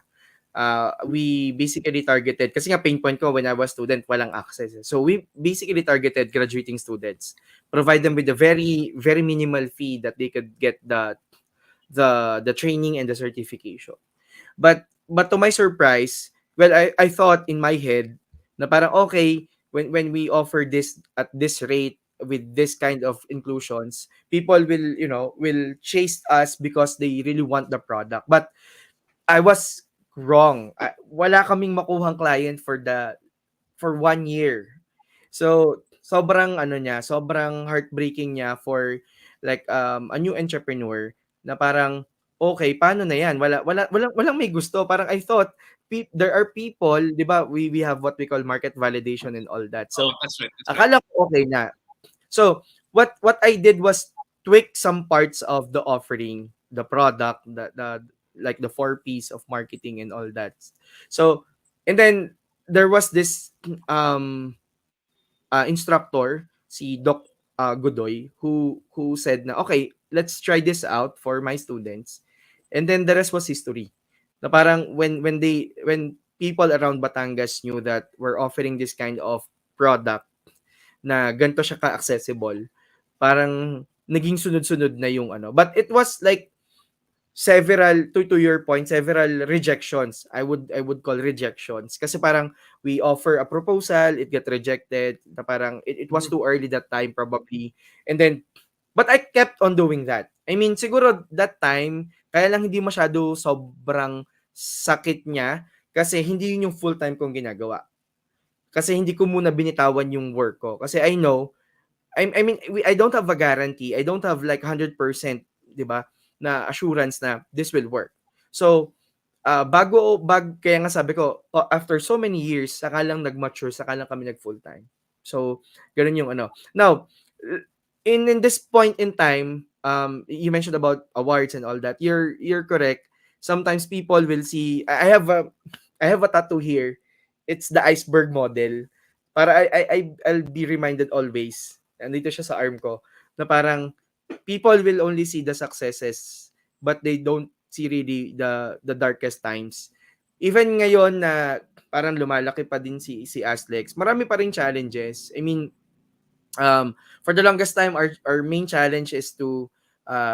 B: We basically targeted, kasi nga pain point ko when I was student, walang access. So we basically targeted graduating students, provide them with a very very minimal fee that they could get the training and the certification. But to my surprise, well, I thought in my head na parang okay, when we offer this at this rate with this kind of inclusions, people will, will chase us because they really want the product. But I was wrong. Wala kaming makuhang client for 1 year. So sobrang ano niya, sobrang heartbreaking niya for like a new entrepreneur na parang okay, paano na 'yan? Walang may gusto. Parang I thought there are people, 'di ba? We have what we call market validation and all that.
A: Oh,
B: So
A: that's right. That's right.
B: akala ko okay na. So what I did was tweak some parts of the offering, the product, the like the four P's of marketing and all that. So and then there was this instructor, si Doc Godoy, who said na okay, let's try this out for my students. And then the rest was history. Na parang when people around Batangas knew that we're offering this kind of product na ganito siya ka-accessible, parang naging sunod-sunod na yung ano. But it was like several, to your point, several rejections. I would call rejections kasi parang we offer a proposal, it get rejected, na parang it was
A: Mhm.
B: too early that time probably. And then but I kept on doing that. I mean, siguro that time kaya lang hindi masyado sobrang sakit niya kasi hindi yun yung full-time kong ginagawa. Kasi hindi ko muna binitawan yung work ko. Kasi I know, I mean, I don't have a guarantee. I don't have like 100%, 'di ba, na assurance na this will work. So, kaya nga sabi ko, after so many years, saka lang nag-mature, saka lang kami nag-full-time. So, ganun yung ano. Now, in this point in time, you mentioned about awards and all that. You're correct. Sometimes people will see, I have a tattoo here. It's the iceberg model. Para I'll be reminded always. Andito siya sa arm ko na parang people will only see the successes but they don't see really the darkest times. Even ngayon na parang lumalaki pa din si Aslex, marami pa ring challenges. I mean, for the longest time our main challenge is to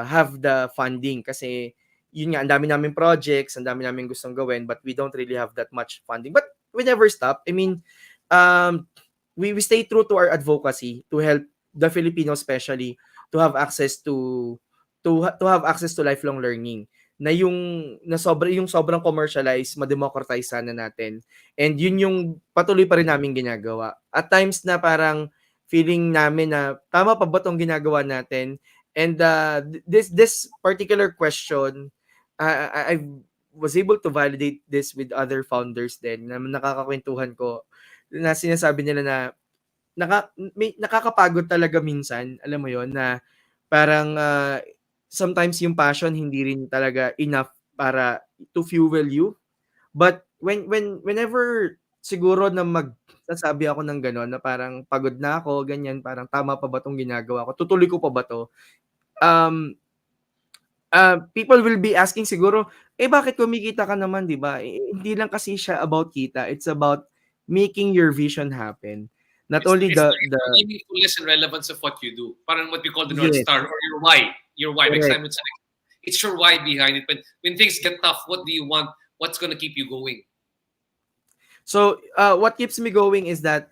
B: have the funding kasi yun nga ang dami naming projects, ang dami naming gustong gawin but we don't really have that much funding. But we never stop. I mean, um we stay true to our advocacy to help the Filipinos especially to have access to have access to lifelong learning na yung sobrang commercialized, ma-democratize sana natin. And yun yung patuloy pa rin namin ginagawa. At times na parang feeling namin na tama pa ba 'tong ginagawa natin? And this particular question, I was able to validate this with other founders din na nakakakwentuhan ko na sinasabi nila na nakakapagod talaga minsan, alam mo yon na parang sometimes yung passion hindi rin talaga enough para to fuel you. But whenever siguro na magsasabi ako ng gano'n na parang pagod na ako, ganyan, parang tama pa ba 'tong ginagawa ko, tutuloy ko pa ba 'to? Um, People will be asking siguro, "Eh, bakit kumikita ka naman, 'di ba?" Hindi lang kasi siya about kita, it's about making your vision happen. Not
A: It's
B: only
A: it's the, it's the meaningfulness and relevance of what you do. Parang what we call the North
B: yes,
A: Star, or your why. Your why. Next
B: correct.
A: time it's your why behind it. When things get tough, what do you want? What's gonna keep you going?
B: So, what keeps me going is that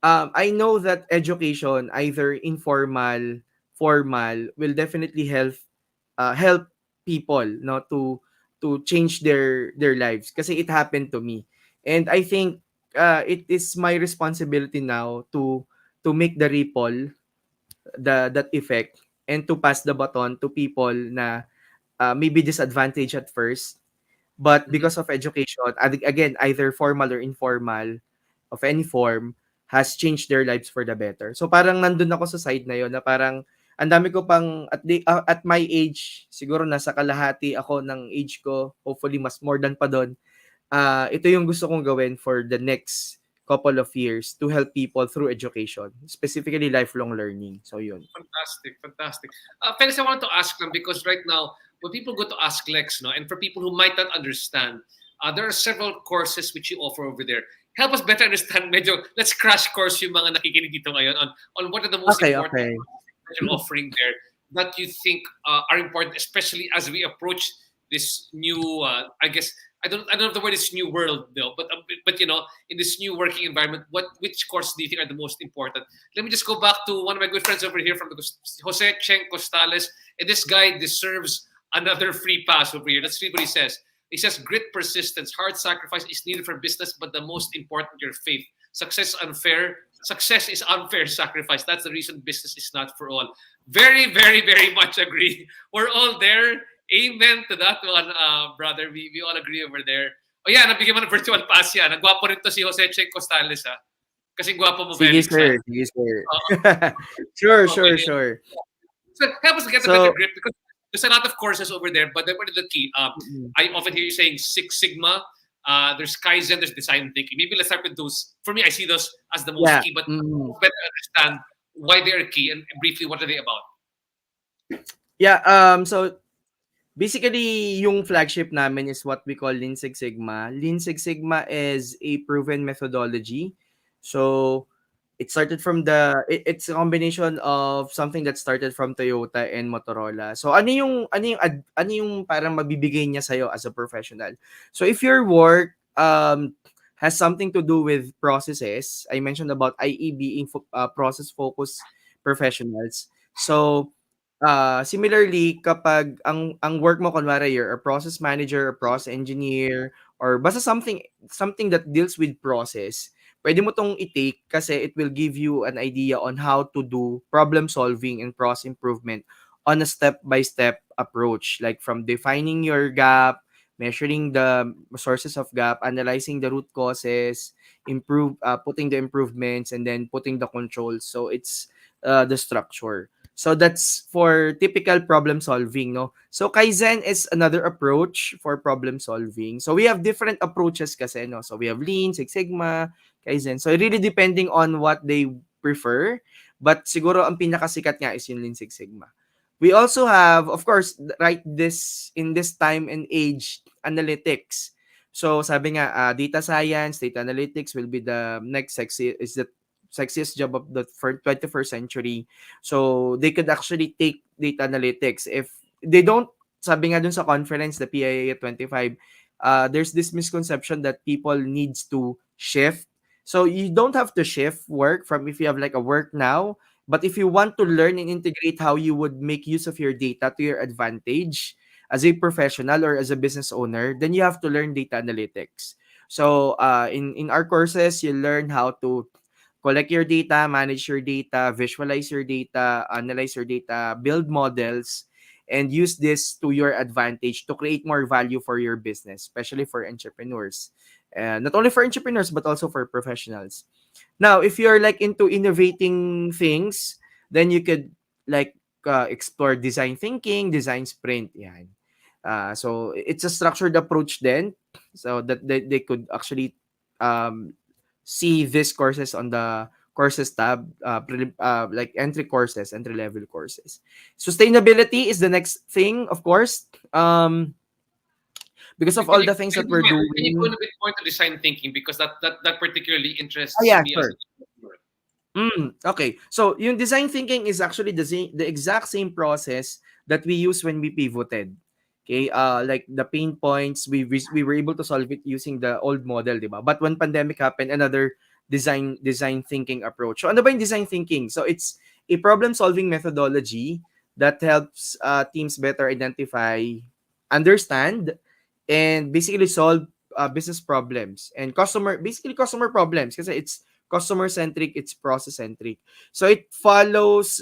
B: I know that education, either informal, formal, will definitely help people, no, to change their lives, kasi it happened to me. And I think it is my responsibility now to make the ripple, that effect, and to pass the baton to people na maybe disadvantaged at first, but
A: Mhm.
B: because of education, again, either formal or informal, of any form, has changed their lives for the better. So parang nandun ako sa side na yon, na parang ang dami ko pang at my age, siguro nasa kalahati ako ng age ko, hopefully mas more than pa doon. Ito yung gusto kong gawin for the next couple of years to help people through education, specifically lifelong learning. So yun.
A: Fantastic, fantastic. Felix, I wanted to ask them because right now, when people go to ask Lex, no, and for people who might not understand, there are several courses which you offer over there. Help us better understand. Medyo, let's crash course yung mga nakikinig dito ngayon on what are the most
B: Okay,
A: important
B: okay.
A: courses that you're offering there that you think are important, especially as we approach this new, I guess, I don't know if the word is new world though, but you know, in this new working environment, which courses do you think are the most important? Let me just go back to one of my good friends over here from the Jose Chen Costales. And this guy deserves another free pass over here. Let's read what he says. He says, grit, persistence, hard sacrifice is needed for business, but the most important, your faith. Success unfair. Success is unfair sacrifice. That's the reason business is not for all. Very, very, very much agree. We're all there. Amen to that one, brother. We all agree over there. Oh yeah, nabigyan mo ng virtual pass yan. Nagwapo rin to si Jose Chen Costales, ha? Kasi gwapo mo,
B: Sige,
A: Felix, ha?
B: sir. Sige, sir.
A: Oo.
B: Sure,
A: Okay.
B: sure, sure.
A: So help us get a better
B: So,
A: grip because there's a lot of courses over there, but what is the key?
B: mm,
A: I often hear you saying Six Sigma. There's Kaizen, there's design thinking. Maybe let's start with those. For me, I see those as the most
B: yeah.
A: key, but better understand why they are key and briefly what are they about.
B: Yeah, so basically, yung flagship namin is what we call Lean Six Sigma. Lean Six Sigma is a proven methodology. So, it started from it's a combination of something that started from Toyota and Motorola. So, ano yung parang mabibigay niya sa'yo as a professional? So, if your work has something to do with processes, I mentioned about IE being process-focused professionals. So, similarly, kapag ang work mo kunwari you're a process manager, a process engineer, or basta something that deals with process, pwede mo 'tong i-take kasi it will give you an idea on how to do problem solving and process improvement on a step-by-step approach. Like from defining your gap, measuring the sources of gap, analyzing the root causes, putting the improvements, and then putting the controls. So it's the structure. So that's for typical problem solving, no? So Kaizen is another approach for problem solving. So we have different approaches kasi, no? So we have Lean, Six Sigma, Kaizen. So really depending on what they prefer. But siguro ang pinakasikat nga is yung Lean Six Sigma. We also have, of course, right in this time and age, analytics. So sabi nga, data science, data analytics will be the next sexiest job of the 21st century. So they could actually take data analytics. If they don't, sabi nga dun sa conference, the PIA 25, there's this misconception that people needs to shift. So you don't have to shift work from if you have like a work now, but if you want to learn and integrate how you would make use of your data to your advantage as a professional or as a business owner, then you have to learn data analytics. So in our courses, you learn how to collect your data, manage your data, visualize your data, analyze your data, build models, and use this to your advantage to create more value for your business, especially for entrepreneurs. Not only for entrepreneurs, but also for professionals. Now, if you're like into innovating things, then you could like explore design thinking, design sprint. Yan. So it's a structured approach then, so that they could actually um, see these courses on the courses tab, like entry level courses. Sustainability is the next thing, of course, because of
A: Can
B: all
A: you
B: the things
A: can
B: that
A: you,
B: we're
A: can you go
B: doing.
A: a bit more into design thinking because that particularly
B: Ah,
A: interests
B: yeah,
A: me as
B: sure.
A: an entrepreneur.
B: Okay. So, yung design thinking is actually the exact same process that we use when we pivoted. Okay? Like the pain points, we were able to solve it using the old model, di ba? But when pandemic happened, design thinking approach. So ano ba yung design thinking? So it's a problem solving methodology that helps teams better identify, understand, and basically solve business problems and customer problems, kasi it's customer centric, it's process centric. So it follows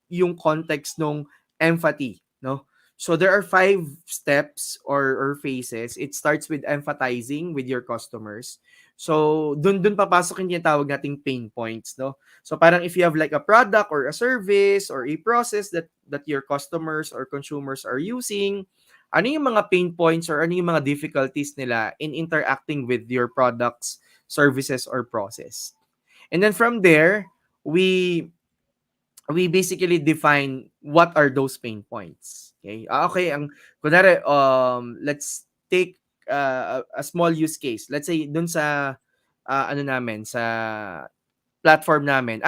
B: yung context ng empathy, no? So there are 5 steps or phases. It starts with empathizing with your customers. So dun papasok yung tinatawag nating pain points, no? So parang if you have like a product or a service or a process that your customers or consumers are using, ano yung mga pain points or ano yung mga difficulties nila in interacting with your products, services, or process. And then from there, we we basically define what are those pain points. Okay? Okay, ang kunwari, let's take a small use case. Let's say dun sa ano namin sa platform namin.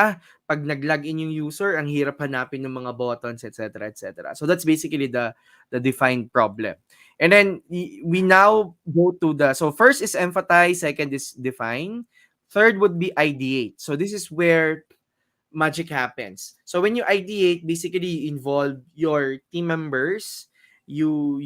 B: Pag nag-login yung user, ang hirap hanapin ng mga buttons, etc., etc. So that's basically the defined problem. And then we now go to so first is empathize, second is define, third would be ideate. So this is where magic happens. So when you ideate, basically you involve your team members. You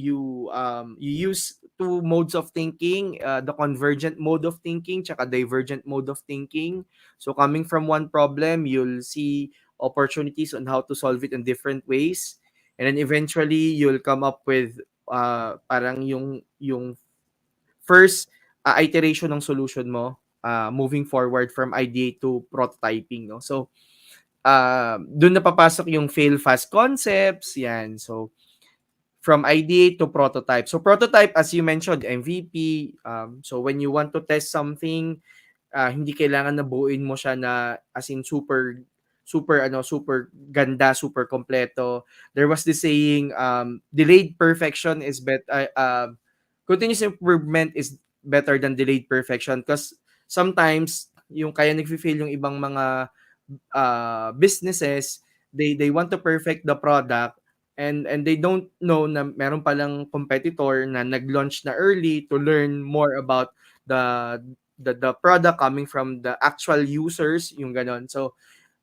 B: use 2 modes of thinking, the convergent mode of thinking, tsaka divergent mode of thinking. So coming from one problem, you'll see opportunities on how to solve it in different ways, and then eventually you'll come up with parang yung first iteration ng solution mo, moving forward from ideate to prototyping, no? So doon na papasok yung fail fast concepts, yan. So from ideate to prototype. So prototype, as you mentioned, MVP. So when you want to test something, hindi kailangan na buuin mo siya na as in super ganda, super kompleto. There was this saying, delayed perfection is continuous improvement is better than delayed perfection, because sometimes yung kaya nagfi-fail yung ibang mga businesses, they want to perfect the product, and they don't know na meron palang competitor na nag-launch na early to learn more about the the product coming from the actual users, yung ganon. So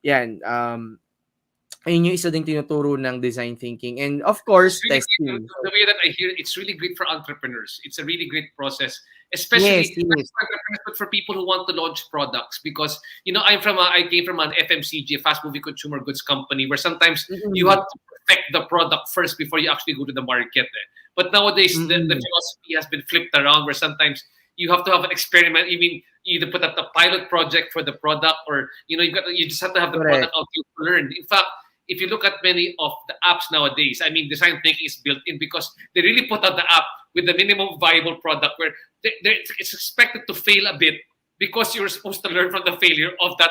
B: yan, ayun yung isa ding tinuturo ng design thinking, and of
A: It's
B: course
A: really great.
B: testing.
A: The way that I hear it, it's really great for entrepreneurs. It's a really great process,
B: Yes,
A: especially not
B: yes.
A: for entrepreneurs, but for people who want to launch products. Because I came from an FMCG, a fast moving consumer goods company, where sometimes you
B: Mm-mm.
A: have to perfect the product first before you actually go to the market. But nowadays, the
B: Mm-mm.
A: philosophy has been flipped around, where sometimes you have to have an experiment. I mean, you either put up the pilot project for the product, or you just have to have the
B: Correct.
A: product out to learn. In fact, if you look at many of the apps nowadays, I mean, design thinking is built in because they really put out the app with the minimum viable product, where it's expected to fail a bit because you're supposed to learn from the failure of that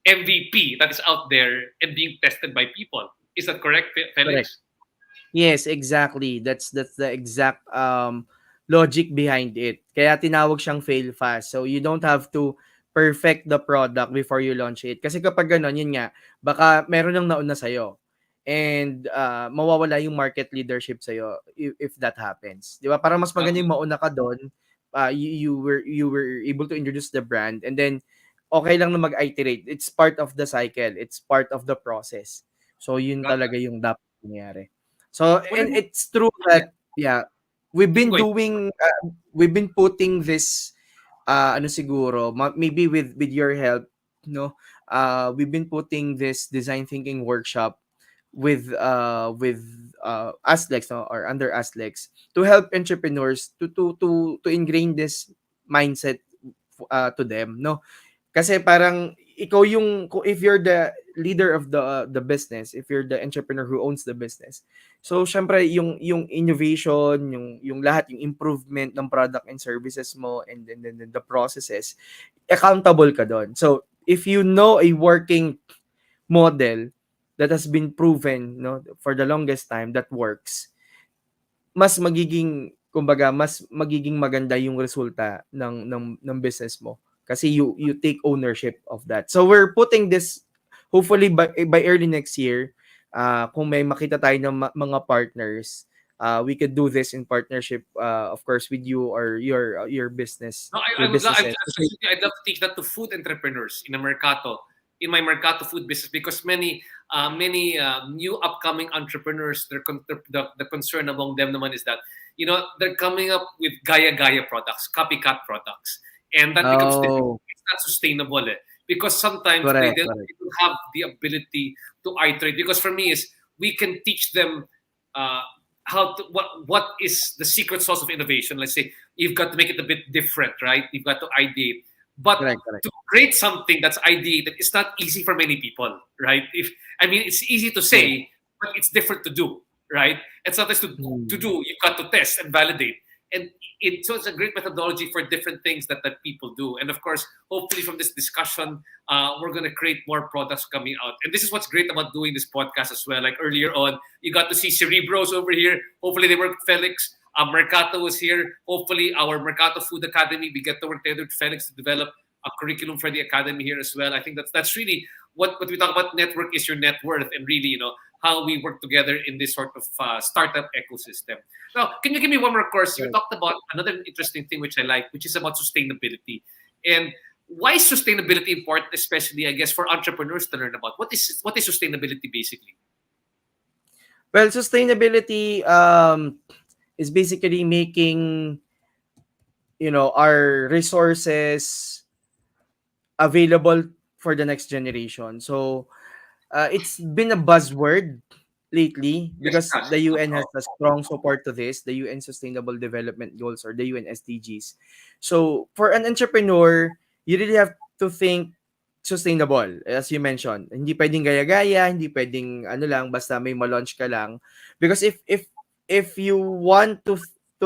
A: MVP that is out there and being tested by people. Is that correct,
B: Correct.
A: Felix?
B: Yes, exactly. That's the exact logic behind it. Kaya tinawag siyang fail fast. So you don't have to perfect the product before you launch it. Kasi kapag gano'n, yun nga, baka meron nang nauna sa'yo. And mawawala yung market leadership sa'yo if that happens. Di ba? Parang mas maganda yung mauna ka doon. You were able to introduce the brand, and then okay lang na mag-iterate. It's part of the cycle. It's part of the process. So yun
A: Got
B: talaga
A: that.
B: yung dapat mangyari. So,
A: What
B: and
A: about,
B: it's true
A: yeah,
B: that, yeah, we've
A: keep
B: been
A: going.
B: putting this, ano siguro, maybe with your help, no, we've been putting this design thinking workshop with ASLEX, no, or under ASLEX, to help entrepreneurs to ingrain this mindset to them, no. Kasi parang ikaw if you're the leader of the business, if you're the entrepreneur who owns the business. So syempre yung innovation, yung lahat, yung improvement ng product and services mo, and then the processes, accountable ka doon. So if you know a working model that has been proven, no, for the longest time that works, mas magiging maganda yung resulta ng business mo, kasi you take ownership of that. So we're putting this, hopefully by early next year, kung may makita tayo ng mga partners, we could do this in partnership, of course, with you or
A: No,
B: your
A: I would love,
B: businesses.
A: I'd love to teach that to food entrepreneurs in a mercato, in my mercato food business, because many new upcoming entrepreneurs, the concern among them naman is that they're coming up with gaya products, copycat products, and that becomes difficult.
B: Oh,
A: It's not sustainable, because sometimes
B: correct, correct.
A: they don't have the ability to iterate. Because for me is we can teach them uh, what is the secret sauce of innovation. Let's say you've got to make it a bit different, right? You've got to ideate. But
B: Correct, correct.
A: to create something that's ideated, it's not easy for many people, right? If I mean, it's easy to
B: True.
A: say, but it's different to do, right? And sometimes to
B: Mm.
A: do, you've got to test and validate. And so it's a great methodology for different things that people do. And of course, hopefully from this discussion, we're going to create more products coming out. And this is what's great about doing this podcast as well. Like earlier on, you got to see Cerebros over here. Hopefully they work with Felix. Mercato was here. Hopefully our Mercato Food Academy, we get to work together with Felix to develop a curriculum for the academy here as well. I think that's really what we talk about. Network is your net worth, and really, how we work together in this sort of startup ecosystem. Now, can you give me one more course? You
B: Correct.
A: talked about another interesting thing which I like, which is about sustainability. And why is sustainability important, especially I guess for entrepreneurs to learn about? What is sustainability basically?
B: Well, sustainability is basically making our resources available for the next generation. So it's been a buzzword lately
A: Yes,
B: because
A: Cash.
B: the UN has a strong support to this, the UN Sustainable Development Goals or the UN SDGs. So for an entrepreneur, you really have to think sustainable, as you mentioned. Hindi pwedeng gaya-gaya, hindi pwedeng ano lang, basta may ma-launch ka lang. Because if you want to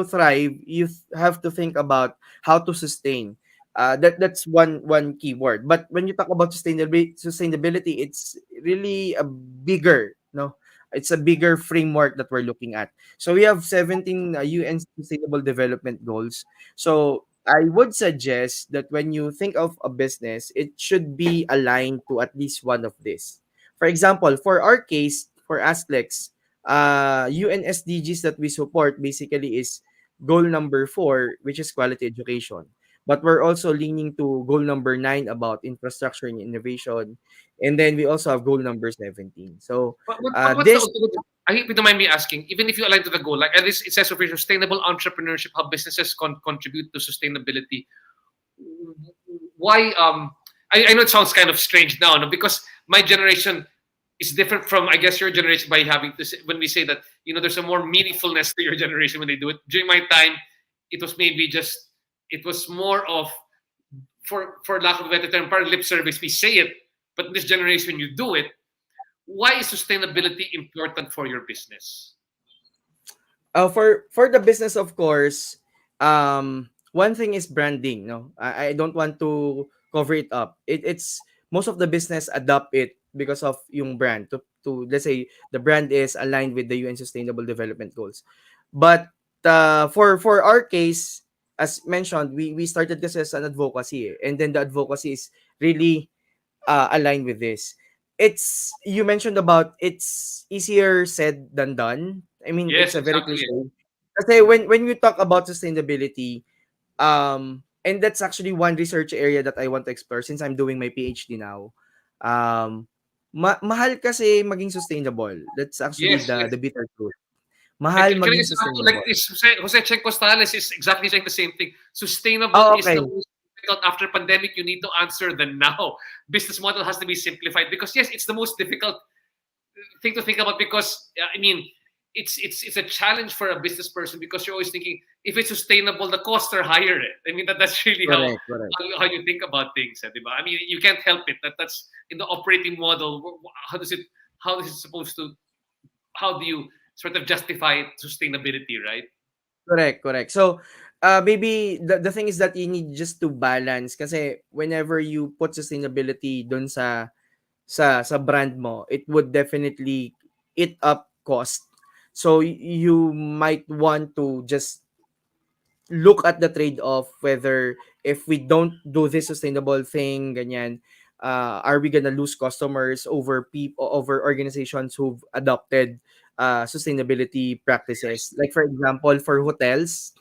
B: thrive, you have to think about how to sustain. That's one key word. But when you talk about sustainability, it's really a bigger, no, it's a bigger framework that we're looking at. So we have 17 UN Sustainable Development Goals. So I would suggest that when you think of a business, it should be aligned to at least one of this. For example, for our case, for Aslex, UN SDGs that we support basically is goal number 4, which is quality education. But we're also leaning to goal number 9 about infrastructure and innovation. And then we also have goal number 17. So
A: What's the
B: this,
A: ultimate? I think you don't mind me asking. Even if you align to the goal, like at least it says over here, sustainable entrepreneurship, how businesses contribute to sustainability. Why? I know it sounds kind of strange now, no? Because my generation is different from I guess your generation by having to say, when we say that there's a more meaningfulness to your generation when they do it. During my time, it was maybe just it was more of for lack of a better term, part of lip service. We say it, but in this generation, you do it. Why is sustainability important for your business?
B: for the business, of course, one thing is branding. No, I don't want to cover it up. It's most of the business adopt it because of yung brand. To let's say the brand is aligned with the UN Sustainable Development Goals. But for our case, as mentioned, we started this as an advocacy, and then the advocacy is really aligned with this. It's you mentioned about it's easier said than done. I mean, it's
A: Yes,
B: a very
A: exactly.
B: cliche. Kasi when we talk about sustainability, and that's actually one research area that I want to explore since I'm doing my PhD now. Mahal kasi maging sustainable. That's actually
A: Yes,
B: the
A: yes.
B: bitter truth.
A: And
B: Mahal
A: can I
B: maging
A: just add, like
B: sustainable.
A: this, Jose Chen Costales is exactly saying the same thing. Sustainable
B: Oh,
A: is the
B: okay.
A: most difficult after pandemic. You need to answer the now. Business model has to be simplified because yes, it's the most difficult thing to think about because I mean it's a challenge for a business person because you're always thinking if it's sustainable, the costs are higher. I mean that's really
B: Correct, correct.
A: how you think about things. Diba? I mean you can't help it. That's in the operating model. How is it supposed to? How do you sort of justify sustainability, right?
B: Correct, correct. So, maybe the thing is that you need just to balance kasi whenever you put sustainability dun sa brand mo, it would definitely eat up cost. So you might want to just look at the trade-off whether if we don't do this sustainable thing, ganyan, are we gonna lose customers over people over organizations who've adopted sustainability practices. Like for example, for hotels,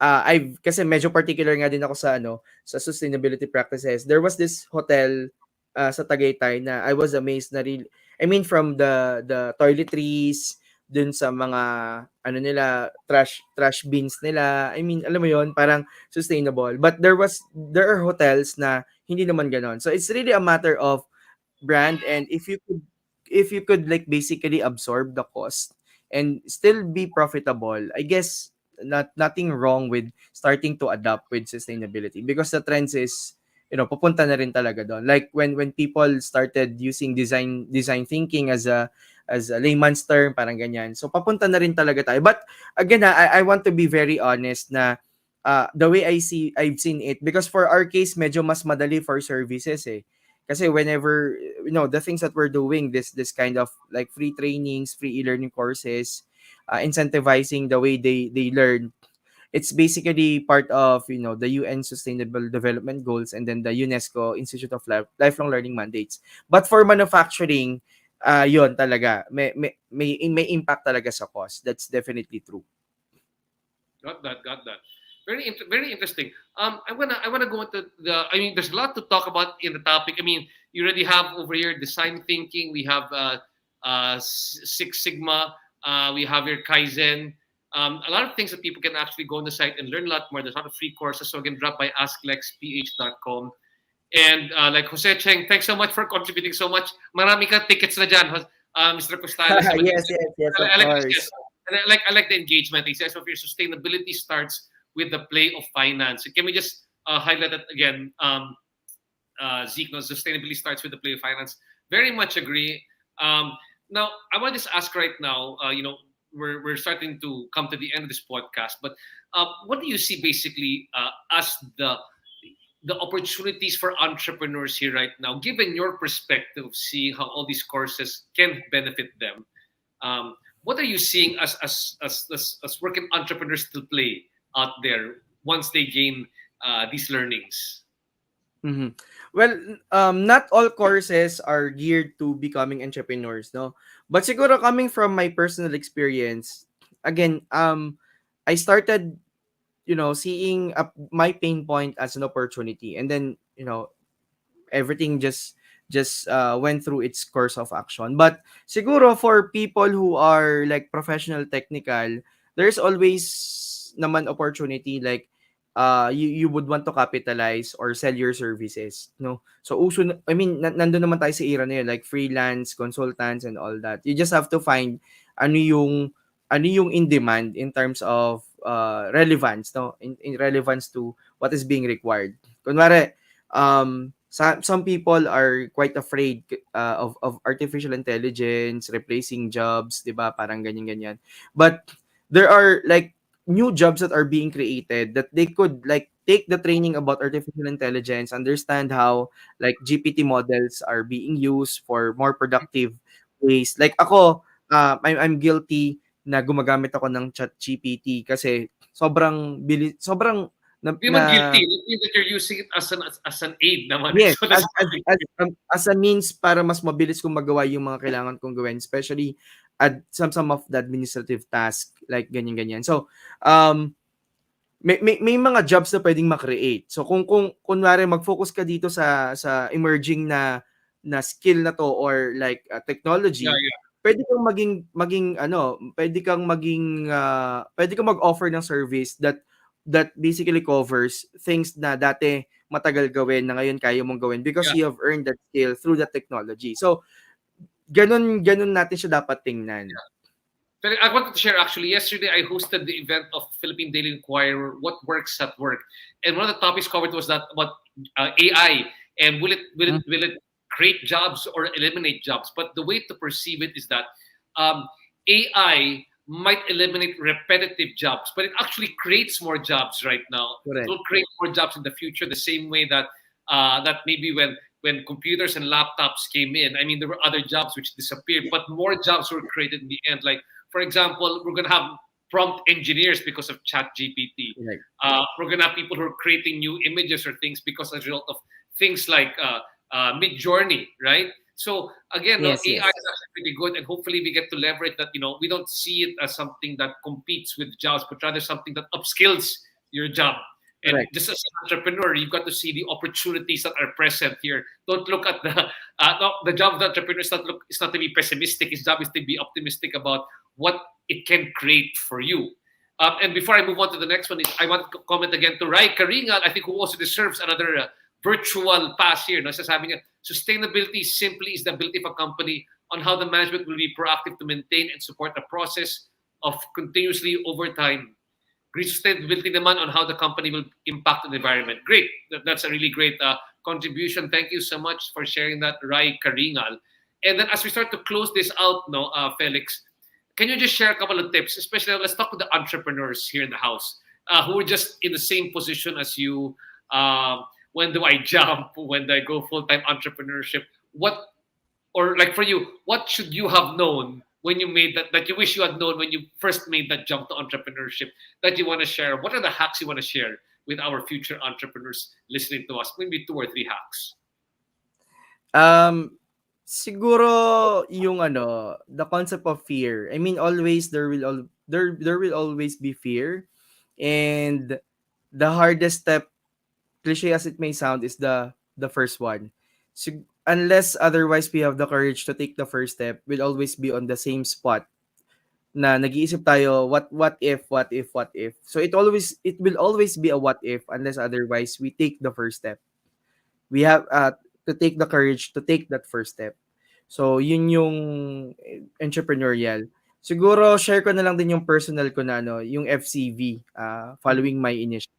B: I've kasi medyo particular nga din ako sa sa sustainability practices. There was this hotel sa Tagaytay na I was amazed na really, I mean from the toiletries dun sa mga nila trash bins nila. I mean, alam mo yon, parang sustainable. But there are hotels na hindi naman ganon. So it's really a matter of brand, and if you could like basically absorb the cost and still be profitable, I guess nothing wrong with starting to adapt with sustainability, because the trends is pupunta na rin talaga doon, like when people started using design thinking as a layman's term, parang ganyan. So papunta na rin talaga tayo, but again, I want to be very honest na the way I've seen it, because for our case medyo mas madali for services eh. Kasi whenever the things that we're doing, this kind of like free trainings, free e-learning courses, incentivizing the way they learn, it's basically part of the UN Sustainable Development Goals, and then the UNESCO Institute of Lifelong Learning mandates. But for manufacturing, yon talaga may impact talaga sa cost. That's definitely true.
A: Got that. Got that. Very interesting. I wanna go into the. I mean, there's a lot to talk about in the topic. I mean, you already have over here design thinking. We have Six Sigma. We have your Kaizen. A lot of things that people can actually go on the site and learn a lot more. There's a lot of free courses. So again, drop by asklexph.com. And like Jose Cheng, thanks so much for contributing so much. Marami ka tickets na dyan, Mr. Costales.
B: Yes, of
A: I like this.
B: course.
A: Yes. And I like the engagement. He says, so if your sustainability starts with the play of finance. Can we just highlight that again? Zeke, no, sustainability starts with the play of finance. Very much agree. Now, I want to just ask right now, we're starting to come to the end of this podcast, but what do you see basically as the opportunities for entrepreneurs here right now, given your perspective, seeing how all these courses can benefit them? What are you seeing as working entrepreneurs to play out there once they gain these learnings?
B: Mhm. Well, not all courses are geared to becoming entrepreneurs, no? But siguro coming from my personal experience, again, I started, seeing my pain point as an opportunity, and then, everything just went through its course of action. But siguro for people who are like professional technical, there's always naman opportunity, like you would want to capitalize or sell your services, no? So uso I mean nandun naman tayo sa era na yun, like freelance consultants and all that. You just have to find ano yung in demand in terms of relevance, no? In relevance to what is being required. Kunwari, some people are quite afraid of artificial intelligence replacing jobs, 'di ba? Parang ganyan-ganyan. But there are like new jobs that are being created that they could like take the training about artificial intelligence, understand how like GPT models are being used for more productive ways. Like ako, I'm guilty na gumagamit ako ng Chat GPT kasi sobrang
A: Hindi naman guilty. It means that you're using it as an aid naman.
B: yes,
A: So that's
B: as a means para mas mabilis kong magawa yung mga kailangan kong gawin, especially at some of the administrative task, like ganyan-ganyan. So, may mga jobs na pwedeng ma-create. So kung kunwari mag-focus ka dito sa emerging na skill na to, or like
A: yeah,
B: technology,
A: yeah.
B: pwede kang pwede kang mag-offer ng service that basically covers things na dati matagal gawin na ngayon kaya mong gawin because
A: Yeah.
B: you have earned that skill through that technology. So ganun natin siya dapat tingnan.
A: But I wanted to share actually. Yesterday, I hosted the event of Philippine Daily Inquirer, "What Works at Work," and one of the topics covered was that about AI and will it create jobs or eliminate jobs? But the way to perceive it is that AI might eliminate repetitive jobs, but it actually creates more jobs right now. It
B: Correct.
A: will create more jobs in the future, the same way that that maybe when computers and laptops came in, I mean, there were other jobs which disappeared, but more jobs were created in the end. Like, for example, we're going to have prompt engineers because of Chat GPT.
B: Correct.
A: We're going to have people who are creating new images or things because as a result of things like Mid Journey, right? So again, no,
B: Yes,
A: AI
B: yes.
A: is actually pretty good, and hopefully we get to leverage that. We don't see it as something that competes with jobs, but rather something that upskills your job. And
B: Correct.
A: just as an entrepreneur, you've got to see the opportunities that are present here. Don't look at the no, the job of the entrepreneur is not look. It's not to be pessimistic. His job is to be optimistic about what it can create for you. And before I move on to the next one, I want to comment again to Rai Karinga, I think, who also deserves another virtual pass here. No? Sasabi niya, sustainability simply is the ability of a company on how the management will be proactive to maintain and support the process of continuously over time. Green sustainability naman on how the company will impact on the environment. Great. That's a really great contribution. Thank you so much for sharing that, Rai Karingal. And then as we start to close this out, no, Felix, can you just share a couple of tips? Especially, let's talk with the entrepreneurs here in the house who are just in the same position as you. When do I jump? When do I go full time entrepreneurship? What or like for you, what should you have known when you made that you wish you had known when you first made that jump to entrepreneurship that you want to share? What are the hacks you want to share with our future entrepreneurs listening to us? Maybe two or three hacks.
B: Um, siguro yung the concept of fear. I mean, always there will always be fear, and the hardest step, cliche as it may sound, is the first one. So, unless otherwise we have the courage to take the first step, we'll always be on the same spot na nag-iisip tayo, what if. So it will always be a what if unless otherwise we take the first step. We have to take the courage to take that first step. So yun yung entrepreneurial. Siguro share ko na lang din yung personal ko na yung FCV, following my initial.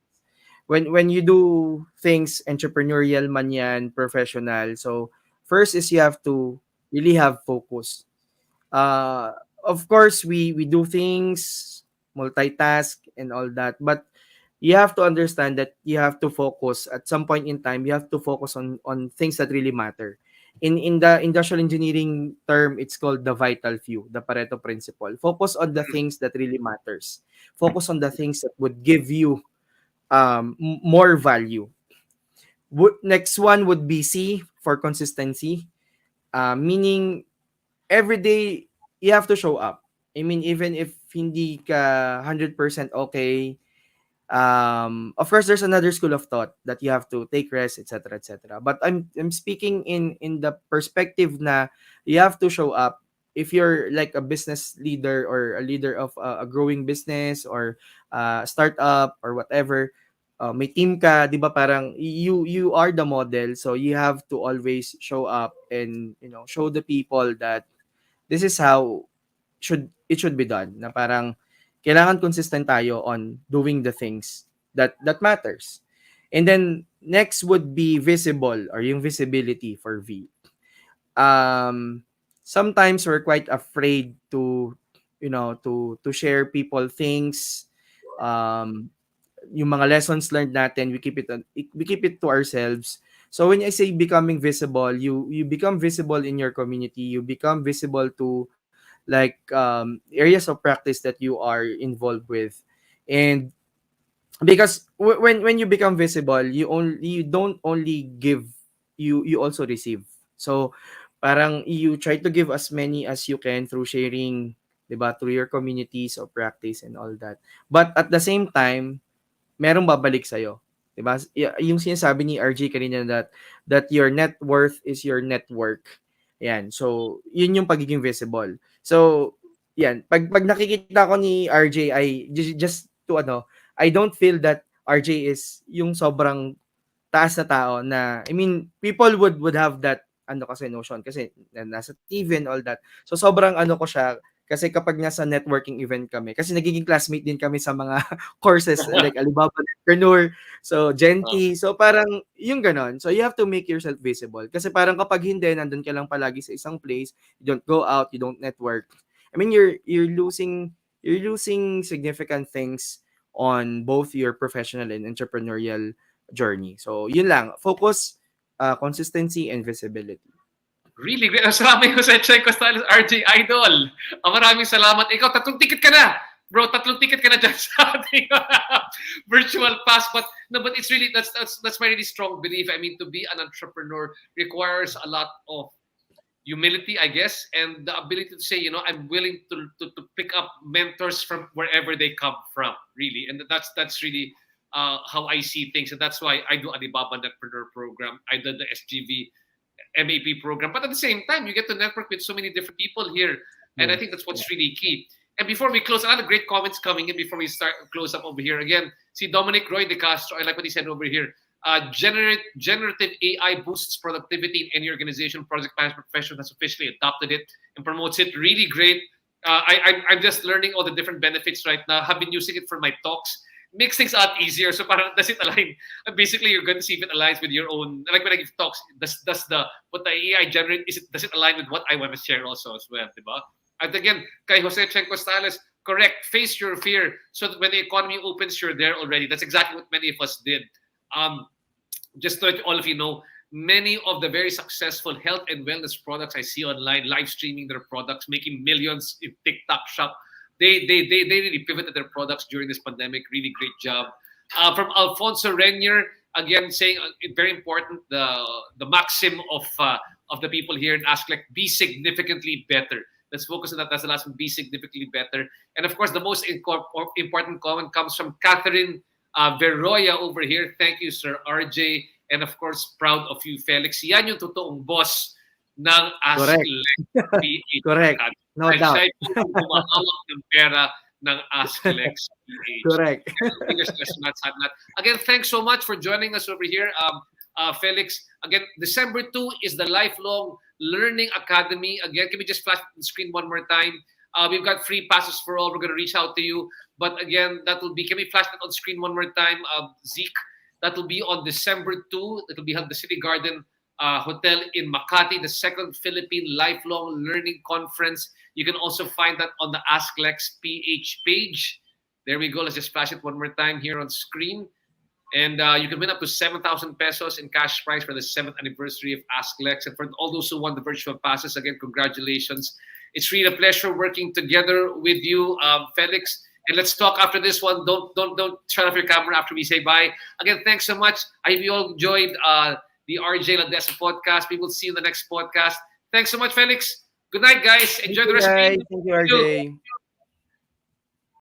B: When you do things entrepreneurial man yan, professional. So first is you have to really have focus. Uh, of course, we do things, multitask and all that, but you have to understand that you have to focus at some point in time. You have to focus on things that really matter. In the industrial engineering term, it's called the vital few, the Pareto principle. Focus on the things that really matters. Focus on the things that would give you more value. Next one would be C for consistency, meaning every day you have to show up. I mean, even if hindi ka 100% okay, of course there's another school of thought that you have to take rest, etc., etc. But I'm speaking in the perspective na you have to show up. If you're like a business leader or a leader of a growing business or startup or whatever, may team ka, 'di ba, parang you are the model, so you have to always show up and show the people that this is how should be done, na parang kailangan consistent tayo on doing the things that matters. And then next would be visible, or yung visibility for V. Sometimes we're quite afraid to to share people things. um yung mga lessons learned natin, we keep it to ourselves. So when I say becoming visible, you become visible in your community, you become visible to like areas of practice that you are involved with. And because when you become visible, you don't only give, you also receive. So parang you try to give as many as you can through sharing, 'di ba, through your communities of practice and all that. But at the same time, merong babalik sa'yo. 'Di ba? Yung sinasabi ni RJ kanina, that your net worth is your network. Yan. So, yun yung pagiging visible. So, yan. Pag nakikita ko ni RJ, I just to I don't feel that RJ is yung sobrang taas na tao na, I mean, people would have that kasi notion kasi nasa TV and all that. So sobrang ko siya kasi kapag nasa networking event kami, kasi nagiging classmate din kami sa mga courses like Alibaba Entrepreneur, so Genti. So parang yung ganon. So you have to make yourself visible. Kasi parang kapag hindi, nandun ka lang palagi sa isang place, you don't go out, you don't network. I mean, you're losing significant things on both your professional and entrepreneurial journey. So, yun lang. Focus, consistency, and visibility.
A: Really great. Salamat ko sa Check Costales, RJ Idol. Maraming salamat. Ikaw, tatlong ticket ka na. Bro, tatlong ticket ka na dyan sa ating virtual pass. But no, but it's really, that's my really strong belief. I mean, to be an entrepreneur requires a lot of humility, I guess, and the ability to say, I'm willing to pick up mentors from wherever they come from, really. And that's really how I see things. And that's why I do Alibaba Netpreneur Program. I did the SGV MAP program. But at the same time, you get to network with so many different people here. And I
B: Yes.
A: think that's what's really key. And before we close, a lot of great comments coming in before we start close up over here. Again, see Dominic Roy de Castro, I like what he said over here. Generative AI boosts productivity in any organization. Project management professional has officially adopted it and promotes it. Really great. I'm just learning all the different benefits right now. Have been using it for my talks. Makes things a lot easier. So parang does it align? Basically, you're going to see if it aligns with your own. Like when I give talks, does the what the AI generate does it align with what I want to share also as well, diba? And again, kay Jose Chenko Styles, correct. Face your fear so that when the economy opens, you're there already. That's exactly what many of us did. Um, just to let all of you know, many of the very successful health and wellness products I see online, live streaming their products, making millions in TikTok shop. They really pivoted their products during this pandemic. Really great job. From Alfonso Renier, again saying very important, the maxim of the people here in Ask like be significantly better. Let's focus on that. That's the last one. Be significantly better. And of course, the most important comment comes from Catherine Veroya over here. Thank you, Sir RJ. And of course, proud of you, Felix. Yan yung totoong boss ng Ask
B: Correct.
A: Lex PH
B: Correct.
A: Academy.
B: No
A: Ay,
B: doubt.
A: siya yung humahawak ng pera ng Ask Lex PH.
B: Correct.
A: Fingers crossed on that side. Again, thanks so much for joining us over here, Felix. Again, December 2 is the Lifelong Learning Academy. Again, can we just flash the screen one more time? We've got free passes for all. We're going to reach out to you. But again, that will be, can we flash that on screen one more time, Zeke? That will be on December 2. It will be held at the City Garden Hotel in Makati, the second Philippine Lifelong Learning Conference. You can also find that on the Ask Lex PH page. There we go. Let's just flash it one more time here on screen. And you can win up to 7,000 pesos in cash prize for the 7th anniversary of Ask Lex. And for all those who won the virtual passes, again, congratulations. It's really a pleasure working together with you, Felix. And let's talk after this one. Don't shut off your camera after we say bye. Again, thanks so much. I hope you all enjoyed the RJ Ladesa podcast. We will see you in the next podcast. Thanks so much, Felix. Good night, guys. Enjoy the rest of the evening.
B: Thank you, RJ.